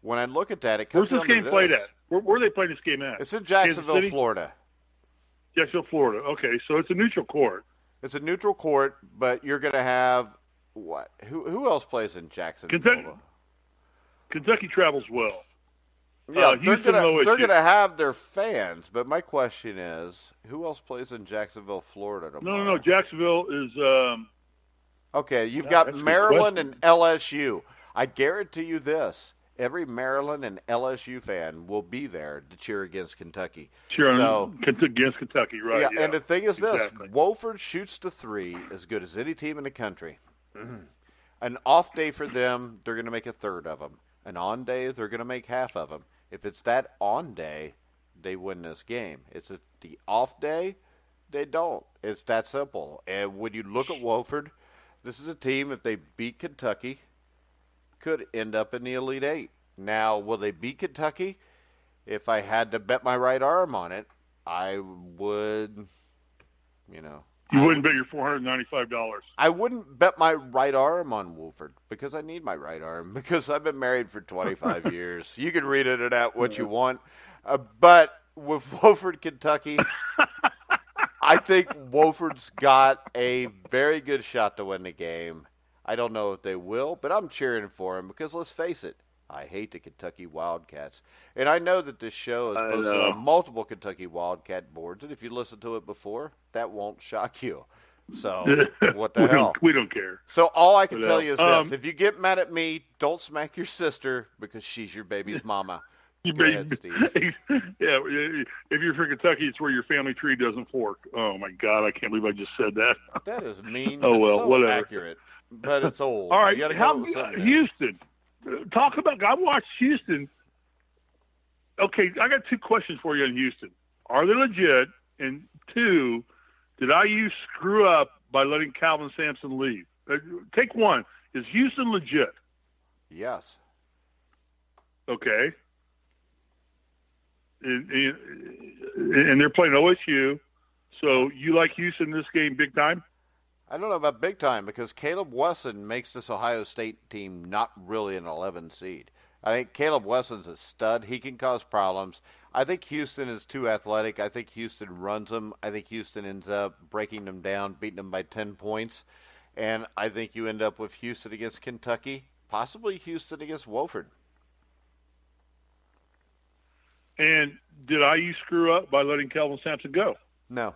when I look at that, it comes down to this. Where's this game played at? Where are they playing this game at? It's in Jacksonville, Florida. Jacksonville, Florida. Okay, so it's a neutral court. It's a neutral court, but you're going to have what? Who else plays in Jacksonville? Kentucky travels well. Yeah, they're going to have their fans, but my question is, who else plays in Jacksonville, Florida tomorrow? No. Jacksonville is okay, you've got Maryland and LSU. I guarantee you this. Every Maryland and LSU fan will be there to cheer against Kentucky. Against Kentucky, right. Yeah, and the thing is this. Wofford shoots the three as good as any team in the country. An off day for them, they're going to make a third of them. An on day, they're going to make half of them. If it's that on day, they win this game. It's the off day, they don't. It's that simple. And when you look at Wofford, this is a team, if they beat Kentucky, could end up in the Elite Eight. Now, will they beat Kentucky? If I had to bet my right arm on it, I would, You wouldn't bet your $495. I wouldn't bet my right arm on Wofford because I need my right arm because I've been married for 25 years. You can read it at what you want. But with Wofford, Kentucky, I think Wofford's got a very good shot to win the game. I don't know if they will, but I'm cheering for them because let's face it, I hate the Kentucky Wildcats. And I know that this show is posted on multiple Kentucky Wildcat boards, and if you listened to it before, that won't shock you. So, what the hell? We don't care. So, all I can tell you is this. If you get mad at me, don't smack your sister because she's your baby's mama. Go ahead, Steve. Yeah, if you're from Kentucky, it's where your family tree doesn't fork. Oh, my God, I can't believe I just said that. That is mean. Whatever. Accurate. But it's old. All right, Houston. Talk about. I watched Houston. Okay, I got two questions for you on Houston. Are they legit? And two, did IU screw up by letting Calvin Sampson leave? Take one. Is Houston legit? Yes. Okay. And they're playing OSU. So you like Houston in this game big time? I don't know about big time because Caleb Wesson makes this Ohio State team not really an 11 seed. I think Caleb Wesson's a stud. He can cause problems. I think Houston is too athletic. I think Houston runs them. I think Houston ends up breaking them down, beating them by 10 points. And I think you end up with Houston against Kentucky, possibly Houston against Wofford. And did IU screw up by letting Calvin Sampson go? No.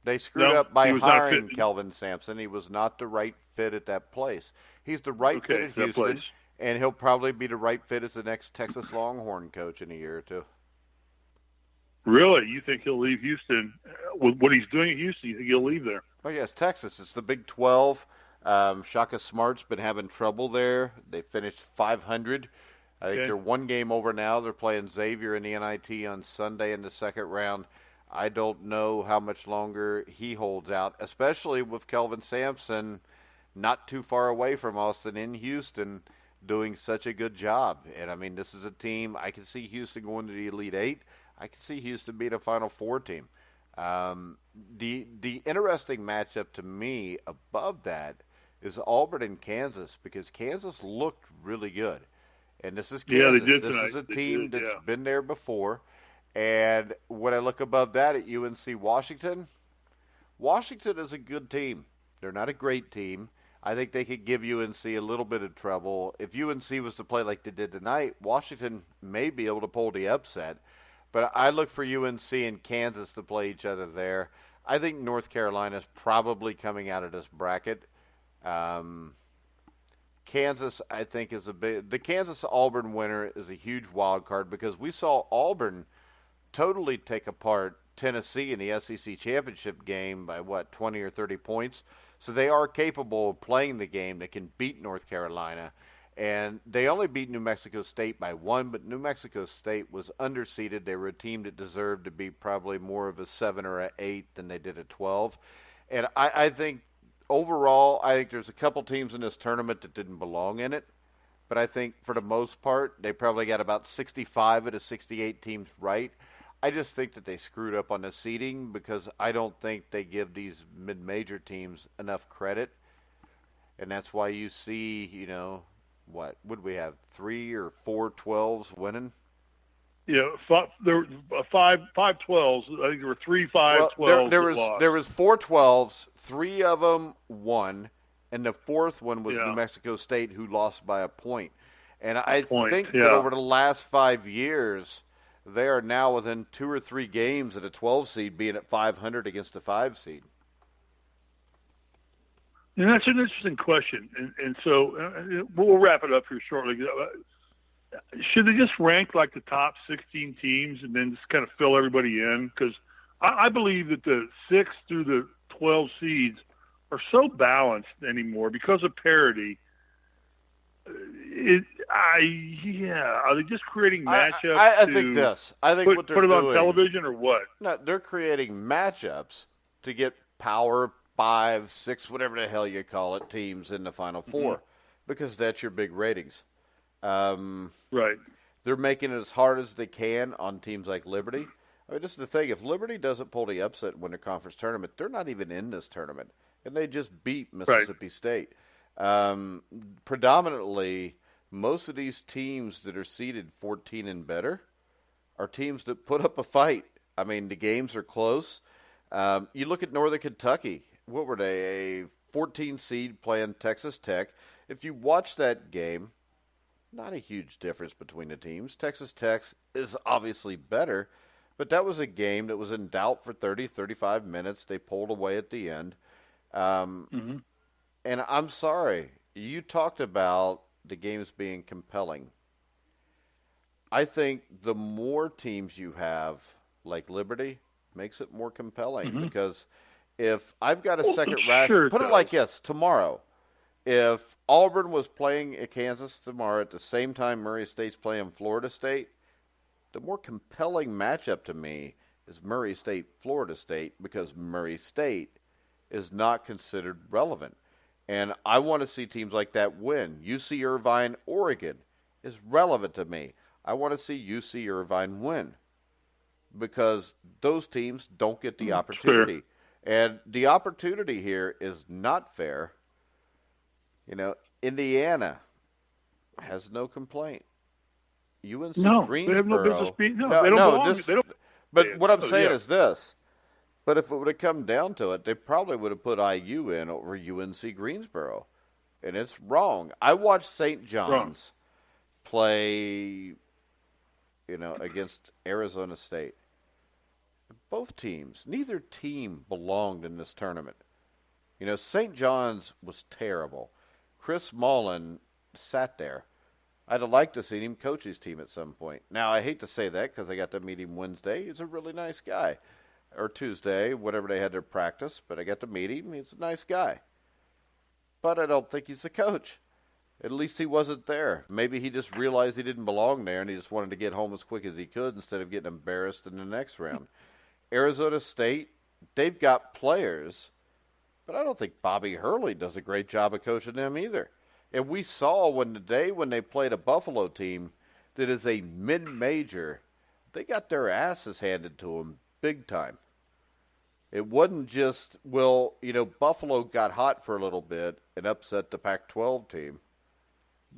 They screwed up by hiring Kelvin Sampson. He was not the right fit at that place. He's the right fit at Houston, and he'll probably be the right fit as the next Texas Longhorn coach in a year or two. Really? You think he'll leave Houston? With what he's doing at Houston, you think he'll leave there? Oh, yes, Texas. It's the Big 12. Shaka Smart's been having trouble there. They finished 500. I think they're one game over now. They're playing Xavier in the NIT on Sunday in the second round. I don't know how much longer he holds out, especially with Kelvin Sampson not too far away from Austin in Houston doing such a good job. And, I mean, this is a team, I can see Houston going to the Elite Eight. I can see Houston being a Final Four team. The interesting matchup to me above that is Auburn and Kansas because Kansas looked really good. And this is Kansas. Yeah, they did this tonight. Is a team that's been there before. And when I look above that at UNC Washington, Washington is a good team. They're not a great team. I think they could give UNC a little bit of trouble. If UNC was to play like they did tonight, Washington may be able to pull the upset. But I look for UNC and Kansas to play each other there. I think North Carolina is probably coming out of this bracket. Kansas, I think, is the Kansas-Auburn winner is a huge wild card because we saw Auburn totally take apart Tennessee in the SEC championship game by, 20 or 30 points. So they are capable of playing the game. They can beat North Carolina. And they only beat New Mexico State by 1, but New Mexico State was underseeded. They were a team that deserved to be probably more of a 7 or an 8 than they did a 12. And I think overall, I think there's a couple teams in this tournament that didn't belong in it. but I think for the most part, they probably got about 65 of the 68 teams right. I just think that they screwed up on the seeding because I don't think they give these mid-major teams enough credit. And that's why you see, what would we have, 3 or 4 12s winning? Yeah, there were five 12s. I think there were 3 5 12s. There was 4 12s, 3 of them won, and the fourth one was New Mexico State, who lost by a point. And I think that over the last 5 years, they are now within 2 or 3 games of a 12 seed being at 500 against a 5 seed. And that's an interesting question. And so we'll wrap it up here shortly. Should they just rank like the top 16 teams and then just kind of fill everybody in? Because I believe that the 6 through the 12 seeds are so balanced anymore because of parity. Are they just creating matchups? I think this. I think what they're doing. Put it on television or what? No, they're creating matchups to get power 5, 6, whatever the hell you call it, teams in the Final Four, because that's your big ratings. Right. They're making it as hard as they can on teams like Liberty. I mean, this is the thing. If Liberty doesn't pull the upset and win the conference tournament, they're not even in this tournament, and they just beat Mississippi State. Predominantly, most of these teams that are seeded 14 and better are teams that put up a fight. I mean, the games are close. You look at Northern Kentucky. What were they? A 14 seed playing Texas Tech. If you watch that game, not a huge difference between the teams. Texas Tech is obviously better, but that was a game that was in doubt for 30, 35 minutes. They pulled away at the end. And I'm sorry, you talked about the games being compelling. I think the more teams you have, like Liberty, makes it more compelling because if I've got a second ration, put it like this, tomorrow, if Auburn was playing at Kansas tomorrow at the same time Murray State's playing Florida State, the more compelling matchup to me is Murray State-Florida State because Murray State is not considered relevant. And I want to see teams like that win. UC Irvine, Oregon is relevant to me. I want to see UC Irvine win because those teams don't get the opportunity. Fair. And the opportunity here is not fair. Indiana has no complaint. UNC Greensboro. They have no business being. They don't belong. But what I'm saying is this. But if it would have come down to it, they probably would have put IU in over UNC Greensboro. And it's wrong. I watched St. John's play, against Arizona State. Both teams, neither team belonged in this tournament. St. John's was terrible. Chris Mullen sat there. I'd have liked to see him coach his team at some point. Now, I hate to say that because I got to meet him Wednesday. He's a really nice guy. Or Tuesday, whatever they had their practice. But I got to meet him. He's a nice guy. But I don't think he's the coach. At least he wasn't there. Maybe he just realized he didn't belong there and he just wanted to get home as quick as he could instead of getting embarrassed in the next round. Arizona State, they've got players, but I don't think Bobby Hurley does a great job of coaching them either. And we saw when they played a Buffalo team that is a mid-major, they got their asses handed to them big time. It wasn't just, Buffalo got hot for a little bit and upset the Pac-12 team.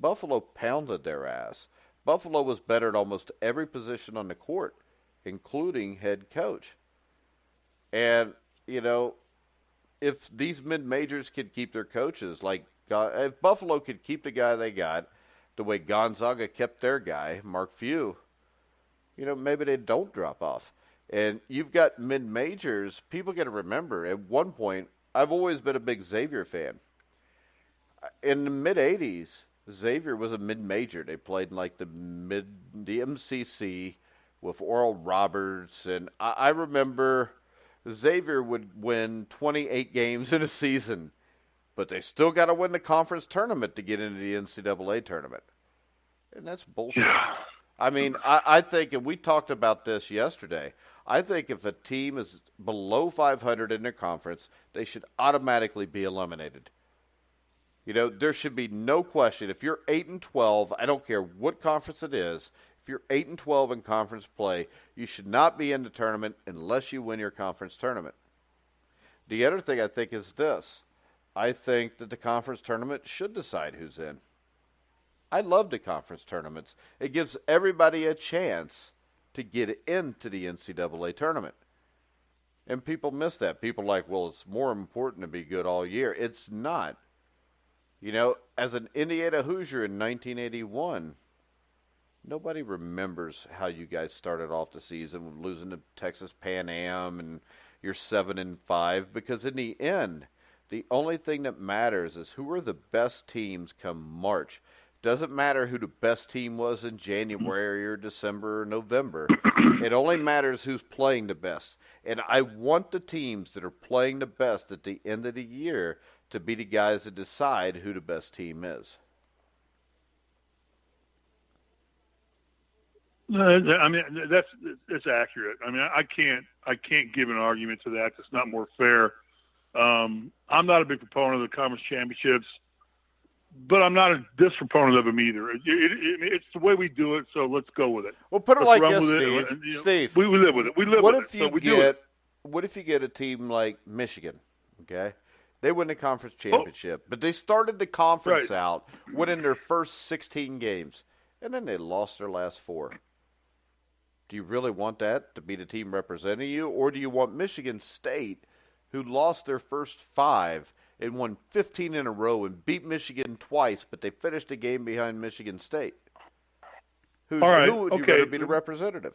Buffalo pounded their ass. Buffalo was better at almost every position on the court, including head coach. And, if these mid-majors could keep their coaches, if Buffalo could keep the guy they got, the way Gonzaga kept their guy, Mark Few, maybe they don't drop off. And you've got mid-majors. People got to remember, at one point, I've always been a big Xavier fan. In the mid-'80s, Xavier was a mid-major. They played in the MCC with Oral Roberts. And I remember Xavier would win 28 games in a season, but they still got to win the conference tournament to get into the NCAA tournament. And that's bullshit. Yeah. I mean, I think, and we talked about this yesterday, I think if a team is below 500 in their conference, they should automatically be eliminated. There should be no question. If you're 8-12, I don't care what conference it is. If you're 8-12 in conference play, you should not be in the tournament unless you win your conference tournament. The other thing I think is this. I think that the conference tournament should decide who's in. I love the conference tournaments. It gives everybody a chance to get into the NCAA tournament. And people miss that. People are like, well, it's more important to be good all year. It's not. As an Indiana Hoosier in 1981, nobody remembers how you guys started off the season losing to Texas Pan Am and you're 7-5, because in the end, the only thing that matters is who are the best teams come March. Doesn't matter who the best team was in January or December or November. It only matters who's playing the best. And I want the teams that are playing the best at the end of the year to be the guys that decide who the best team is. I mean, that's accurate. I mean, I can't give an argument to that. It's not more fair. I'm not a big proponent of the conference championships, but I'm not a disproponent of them either. It's the way we do it, so let's go with it. Well, put it let's like this, Steve. We live with it. We live what with if it. You so we get, do it. What if you get a team like Michigan, okay? They win the conference championship, but they started the conference out winning their first 16 games, and then they lost their last 4. Do you really want that to be the team representing you, or do you want Michigan State, who lost their first 5 and won 15 in a row and beat Michigan twice, but they finished a game behind Michigan State? Who would you better be the representative?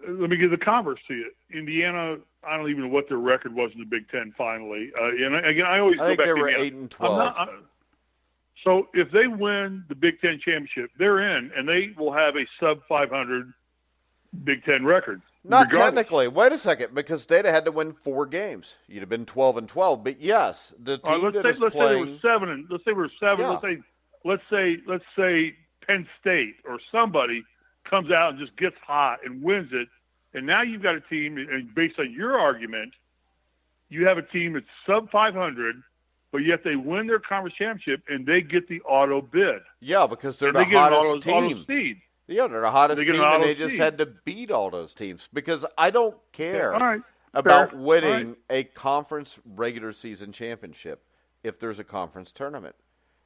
Let me give the converse to you. Indiana, I don't even know what their record was in the Big Ten finally. And again, I think they were 8-12. So if they win the Big Ten championship, they're in, and they will have a sub-500 Big Ten record. Not regardless. Technically. Wait a second, because they'd have had to win 4 games. You'd have been 12-12. But yes, the team let's say there were 7. Let's say we're 7. Yeah. Let's say Penn State or somebody comes out and just gets hot and wins it, and now you've got a team, and based on your argument, you have a team that's sub-500, but yet they win their conference championship and they get the auto bid. Yeah, because they're the hottest team. Auto seed. Yeah, they're the hottest team, and they just had to beat all those teams. Because I don't care about winning a conference regular season championship if there's a conference tournament.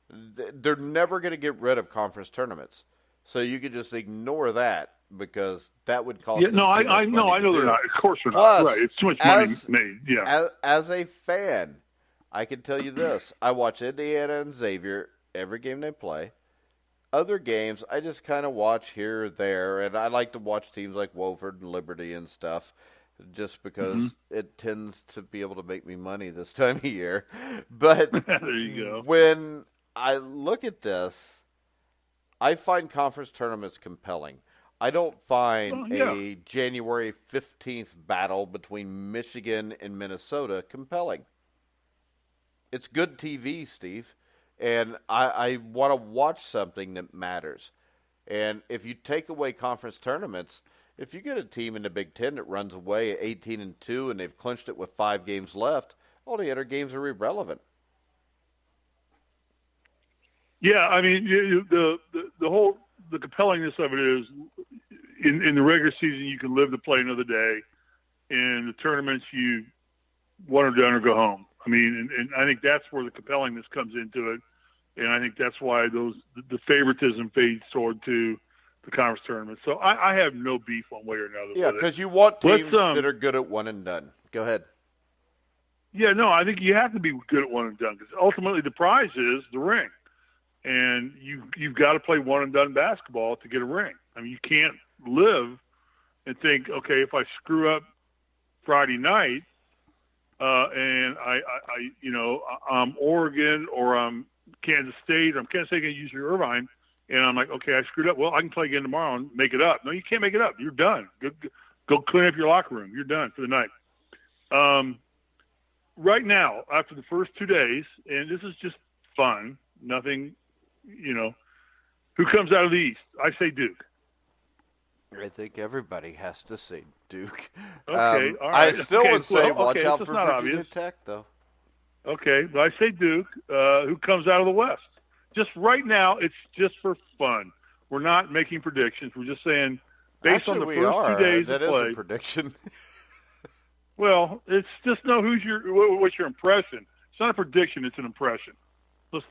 They're never going to get rid of conference tournaments. So you could just ignore that, because that would cost them too much money. I know they're not. Of course they're Plus, not. Right. It's too much money made. Yeah. As a fan, I can tell you this. I watch Indiana and Xavier every game they play. Other games, I just kind of watch here or there, and I like to watch teams like Wofford and Liberty and stuff, just because it tends to be able to make me money this time of year. But there you go. When I look at this, I find conference tournaments compelling. I don't find a January 15th battle between Michigan and Minnesota compelling. It's good TV, Steve. And I want to watch something that matters. And if you take away conference tournaments, if you get a team in the Big Ten that runs away at 18-2 and they've clinched it with 5 games left, all the other games are irrelevant. Yeah, I mean, the compellingness of it is in the regular season you can live to play another day. In the tournaments you want or done or go home. I mean, and I think that's where the compellingness comes into it, and I think that's why the favoritism fades toward to the conference tournament. So I have no beef one way or another. Yeah, because you want teams that are good at one and done. Go ahead. Yeah, no, I think you have to be good at one and done, because ultimately the prize is the ring, and you've got to play one and done basketball to get a ring. I mean, you can't live and think, okay, if I screw up Friday night. And I'm Oregon or I'm Kansas State or I'm Kansas State against UC Irvine, and I'm like, okay, I screwed up. Well, I can play again tomorrow and make it up. No, you can't make it up. You're done. Go clean up your locker room. You're done for the night. Right now, after the first 2 days, and this is just fun, nothing, who comes out of the East? I say Duke. I think everybody has to say Duke. Okay, all right. I still would say watch out so for Virginia Tech, though. Okay, but I say Duke, who comes out of the West. Just right now, it's just for fun. We're not making predictions. We're just saying, based on the first 2 days that of play. That is a prediction. Well, it's just know what's your impression. It's not a prediction; it's an impression. Let's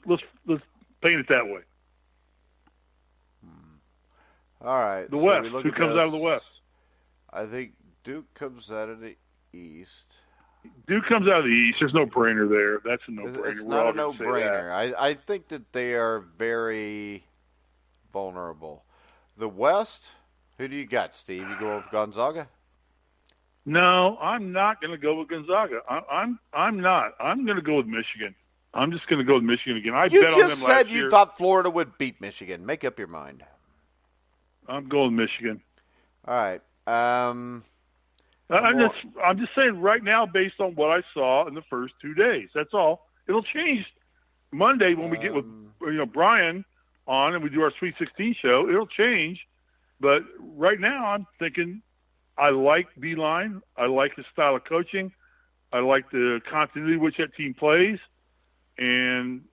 paint it that way. All right. The West. Who comes out of the West? I think Duke comes out of the East. Duke comes out of the East. There's no brainer there. That's a no-brainer. It's not a no-brainer. I think that they are very vulnerable. The West, who do you got, Steve? You going with Gonzaga? No, I'm not going to go with Gonzaga. I'm not. I'm going to go with Michigan. I'm just going to go with Michigan again. I bet on them last year. You just said you thought Florida would beat Michigan. Make up your mind. I'm going with Michigan. All right. I'm just saying right now, based on what I saw in the first 2 days. That's all. It'll change Monday when we get with Brian on and we do our Sweet 16 show. It'll change, but right now I'm thinking I like Beeline. I like his style of coaching. I like the continuity which that team plays, and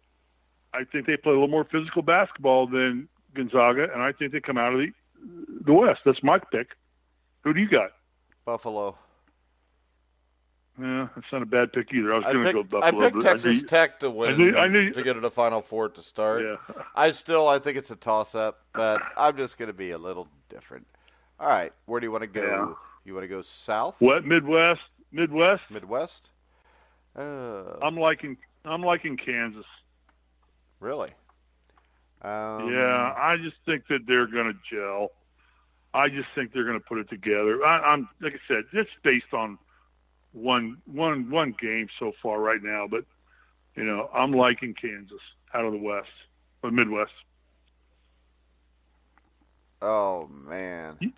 I think they play a little more physical basketball than Gonzaga, and I think they come out of the West. That's my pick. Who do you got? Buffalo. Yeah, that's not a bad pick either. I was going to go Buffalo. I picked Texas Tech to win to get to the Final Four to start. Yeah. I think it's a toss-up, but I'm just going to be a little different. All right, where do you want to go? Yeah. You want to go south? What, Midwest? Midwest? I'm liking Kansas. Really? Yeah, I just think that they're going to gel. I just think they're going to put it together. I'm like I said, it's based on one game so far right now, but I'm liking Kansas out of the West or Midwest. Oh man,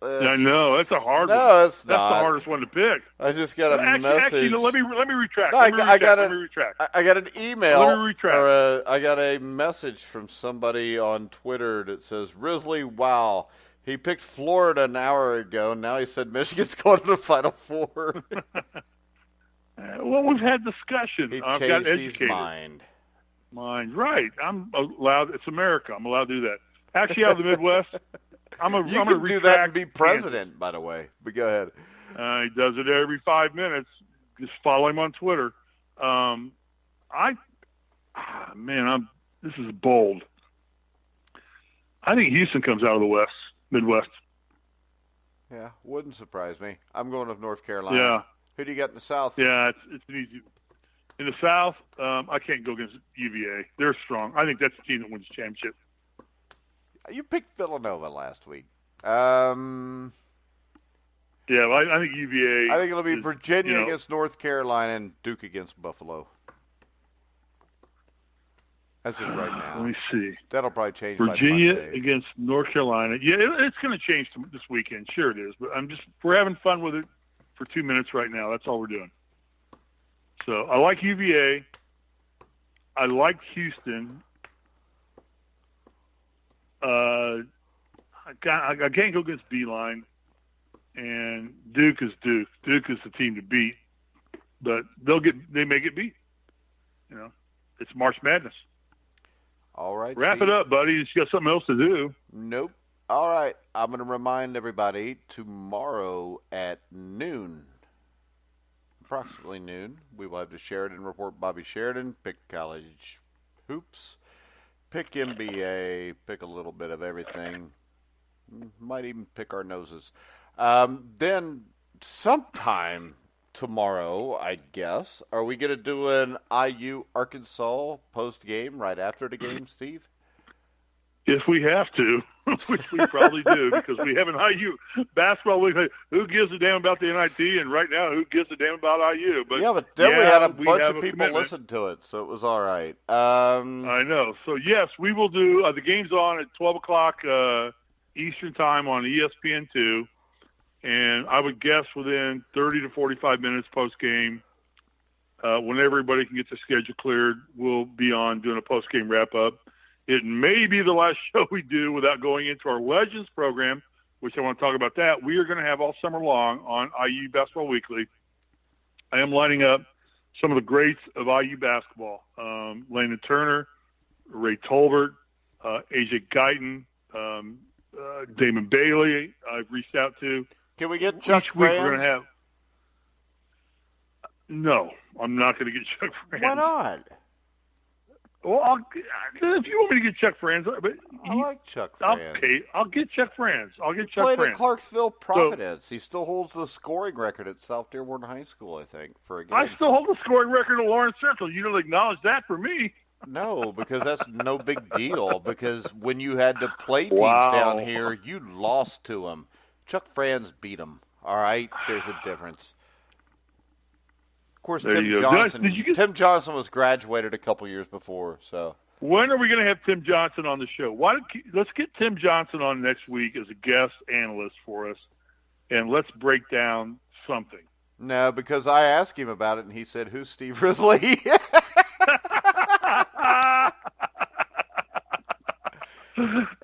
I know that's a hard one. No, it's not. That's the hardest one to pick. I just got a message. Actually, let me retract. No, let me retract. I got an email. Let me retract. I got a message from somebody on Twitter that says, Risley, wow. He picked Florida an hour ago, and now he said Michigan's going to the Final Four. Well, we've had discussion. I've got educated. His mind. Right. I'm allowed. It's America. I'm allowed to do that. Actually, out of the Midwest, I'm going to do that and be president, By the way. But go ahead. He does it every 5 minutes. Just follow him on Twitter. This is bold. I think Houston comes out of the Midwest. Yeah, wouldn't surprise me. I'm going with North Carolina. Yeah. Who do you got in the South? Yeah, it's an easy. In the South, I can't go against UVA. They're strong. I think that's the team that wins the championship. You picked Villanova last week. Yeah, well, I think UVA. I think it'll be Virginia against North Carolina and Duke against Buffalo. That's it right now. Let me see. That'll probably change. Virginia against North Carolina. Yeah, it's going to change this weekend. Sure it is. But we're having fun with it for 2 minutes right now. That's all we're doing. So I like UVA. I like Houston. I can't go against Beeline. And Duke is Duke. Duke is the team to beat. But they may get beat. It's March Madness. All right. Wrap it up, buddy. You got something else to do. Nope. All right. I'm going to remind everybody tomorrow at noon, approximately noon, we will have the Sheridan Report. Bobby Sheridan, pick college hoops, pick NBA, pick a little bit of everything. Might even pick our noses. Then sometime tomorrow, I guess, are we going to do an IU Arkansas post game right after the game, Steve? If we have to, which we probably do, because we have an IU basketball week. Who gives a damn about the NIT? And right now, who gives a damn about IU? But yeah, but then we had a bunch of people listen to it, so it was all right. I know. So yes, we will do. The game's on at 12 o'clock Eastern time on ESPN2. And I would guess within 30 to 45 minutes post-game, when everybody can get their schedule cleared, we'll be on doing a post-game wrap-up. It may be the last show we do without going into our Legends program, which I want to talk about that. We are going to have all summer long on IU Basketball Weekly. I am lining up some of the greats of IU basketball. Landon Turner, Ray Tolbert, AJ Guyton, Damon Bailey I've reached out to. Can we get Chuck Each week Franz? we're going to have... No, I'm not going to get Chuck Franz. Why not? Well, if you want me to get Chuck Franz, but I like Chuck Franz. Okay, I'll get Chuck Franz. He played at Clarksville Providence. He still holds the scoring record at South Dearborn High School, I think, for a game. I still hold the scoring record at Lawrence Central. You don't acknowledge that for me. No, because that's no big deal. Because when you had to play teams down here, you lost to them. Chuck Franz beat them. All right, there's a difference. Of course, Tim Johnson was graduated a couple years before. So when are we going to have Tim Johnson on the show? Let's get Tim Johnson on next week as a guest analyst for us, and let's break down something. No, because I asked him about it, and he said, "Who's Steve Risley?"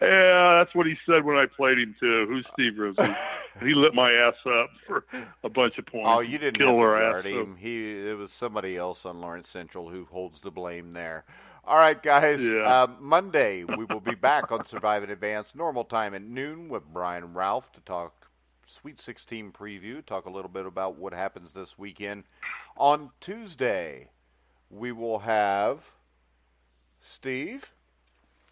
Yeah, that's what he said when I played him too. Who's Steve Risley? He lit my ass up for a bunch of points. Oh, you didn't have to guard him. It was somebody else on Lawrence Central who holds the blame there. All right, guys. Yeah. Monday we will be back on Survive in Advance, normal time at noon with Brian and Ralph to talk Sweet 16 preview, talk a little bit about what happens this weekend. On Tuesday, we will have Steve.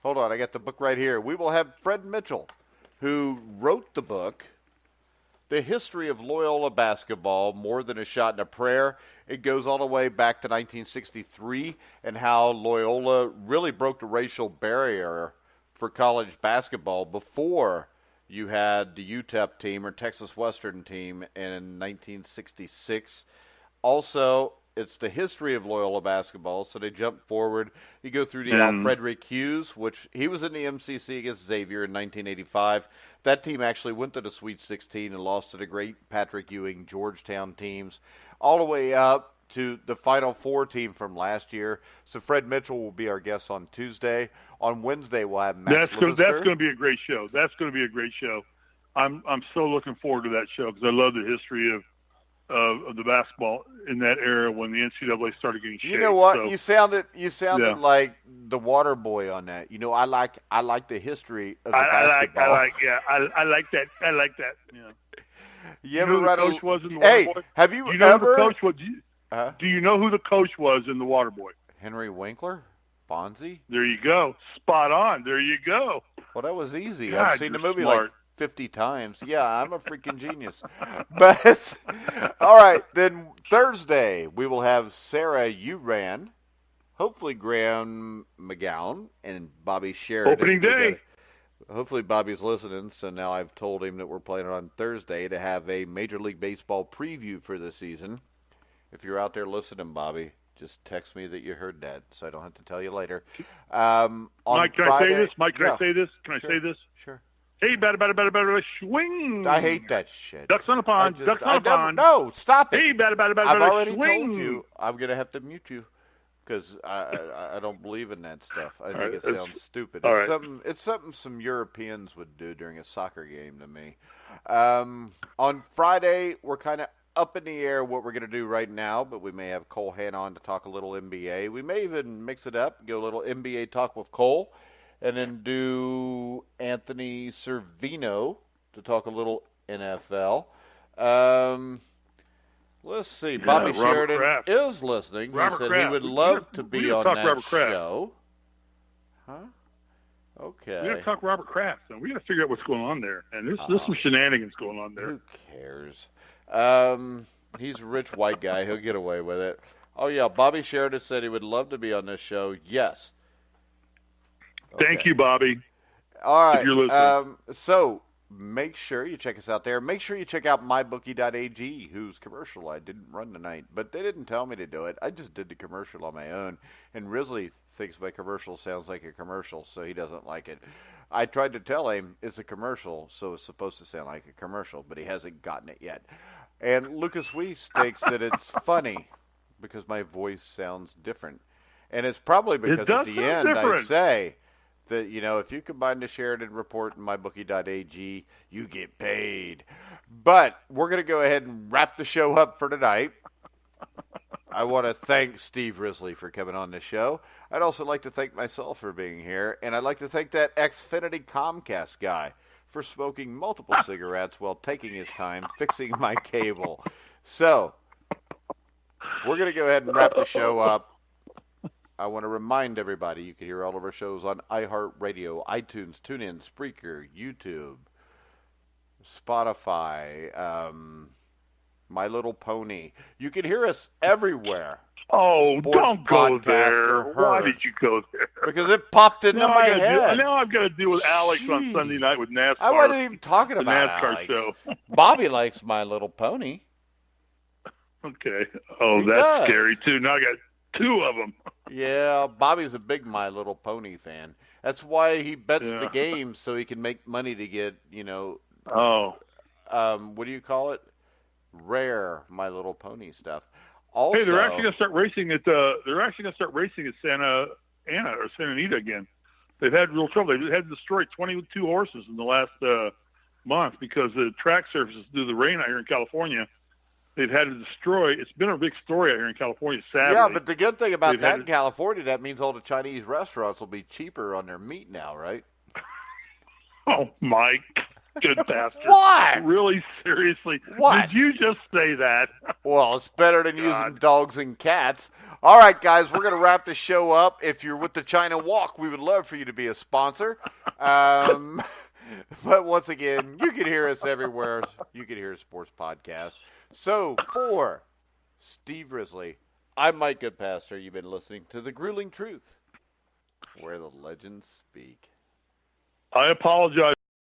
Hold on, I got the book right here. We will have Fred Mitchell, who wrote the book, The History of Loyola Basketball, More Than a Shot and a Prayer. It goes all the way back to 1963 and how Loyola really broke the racial barrier for college basketball before you had the UTEP team or Texas Western team in 1966. Also, it's the history of Loyola basketball, so they jump forward. You go through the Alfrederick Hughes, which he was in the MCC against Xavier in 1985. That team actually went to the Sweet 16 and lost to the great Patrick Ewing Georgetown teams, all the way up to the Final Four team from last year. So Fred Mitchell will be our guest on Tuesday. On Wednesday, we'll have Max Livister. That's going to be a great show. That's going to be a great show. I'm so looking forward to that show because I love the history of the basketball in that era when the NCAA started getting shaped. You know what? So, you sounded like the water boy on that. You know, I like the history of the basketball. I like that. I like that. Yeah. You ever read who the coach was in the Waterboy? Have you know ever? Who the coach was? Do you know who the coach was in the Waterboy? Henry Winkler, Fonzie. There you go. Spot on. There you go. Well, that was easy. God, I've seen the movie smart. like 50 times. Yeah, I'm a freaking genius. But, all right, then Thursday we will have Sarah Uran, hopefully Graham McGowan, and Bobby Sheridan. Opening day. Hopefully Bobby's listening, so now I've told him that we're planning on Thursday to have a Major League Baseball preview for the season. If you're out there listening, Bobby, just text me that you heard that, so I don't have to tell you later. Mike, can I say this? Mike, can I say this? Can I say this? Sure. Hey, better, swing. I hate that shit. Ducks on a pond. Ducks on a pond. No, stop it. Hey, better, I've already swing. told you I'm going to have to mute you because I don't believe in that stuff. I think it sounds stupid. It's something some Europeans would do during a soccer game to me. On Friday, we're kind of up in the air what we're going to do right now, but we may have Cole Han on to talk a little NBA. We may even mix it up, go a little NBA talk with Cole, and then do Anthony Servino to talk a little NFL. Let's see. Yeah, Bobby Robert Sheridan Kraft. is listening. Robert He said Kraft. he would love to be on that Robert Kraft. show. Huh? Okay. We got to talk Robert Kraft. So we got to figure out what's going on there. And there's some shenanigans going on there. Who cares? He's a rich white guy. He'll get away with it. Oh, yeah. Bobby Sheridan said he would love to be on this show. Yes. Okay. Thank you, Bobby. All right. If you're listening. So make sure you check us out there. Make sure you check out mybookie.ag, whose commercial I didn't run tonight, but they didn't tell me to do it. I just did the commercial on my own, and Risley thinks my commercial sounds like a commercial, so he doesn't like it. I tried to tell him it's a commercial, so it's supposed to sound like a commercial, but he hasn't gotten it yet. And Lucas Weiss thinks that it's funny because my voice sounds different. And it's probably because at the end I say that, you know, if you combine the Sheridan Report and mybookie.ag, you get paid. But we're going to go ahead and wrap the show up for tonight. I want to thank Steve Risley for coming on the show. I'd also like to thank myself for being here, and I'd like to thank that Xfinity Comcast guy for smoking multiple cigarettes while taking his time fixing my cable. So, we're going to go ahead and wrap the show up. I want to remind everybody you can hear all of our shows on iHeartRadio, iTunes, TuneIn, Spreaker, YouTube, Spotify, My Little Pony. You can hear us everywhere. Oh, Sports don't go there. podcaster Why heard. did you go there? Because it popped into my head. Now I've got to deal with Alex on Jeez. Sunday night with NASCAR. I wasn't even talking the about NASCAR Alex. show. Bobby likes My Little Pony. Okay. Oh, He that's does. scary, too. Now I got two of them. Yeah, Bobby's a big My Little Pony fan. That's why he bets the games so he can make money to get, Oh. What do you call it? Rare My Little Pony stuff. Also, Hey, they're actually going to start racing at Santa Ana or Santa Anita again. They've had real trouble. They've had to destroy 22 horses in the last month because the track surfaces due to the rain out here in California. They've had to destroy. It's been a big story out here in California, sadly. Yeah, but the good thing about that in to, California, that means all the Chinese restaurants will be cheaper on their meat now, right? Oh, Mike. Goodpaster. What? Really? Seriously? What? Did you just say that? Well, it's better than using dogs and cats. All right, guys, we're going to wrap the show up. If you're with the China Walk, we would love for you to be a sponsor. But once again, you can hear us everywhere. You can hear a sports podcast. So, for Steve Risley, I'm Mike Goodpaster. You've been listening to The Grueling Truth, where the legends speak. I apologize.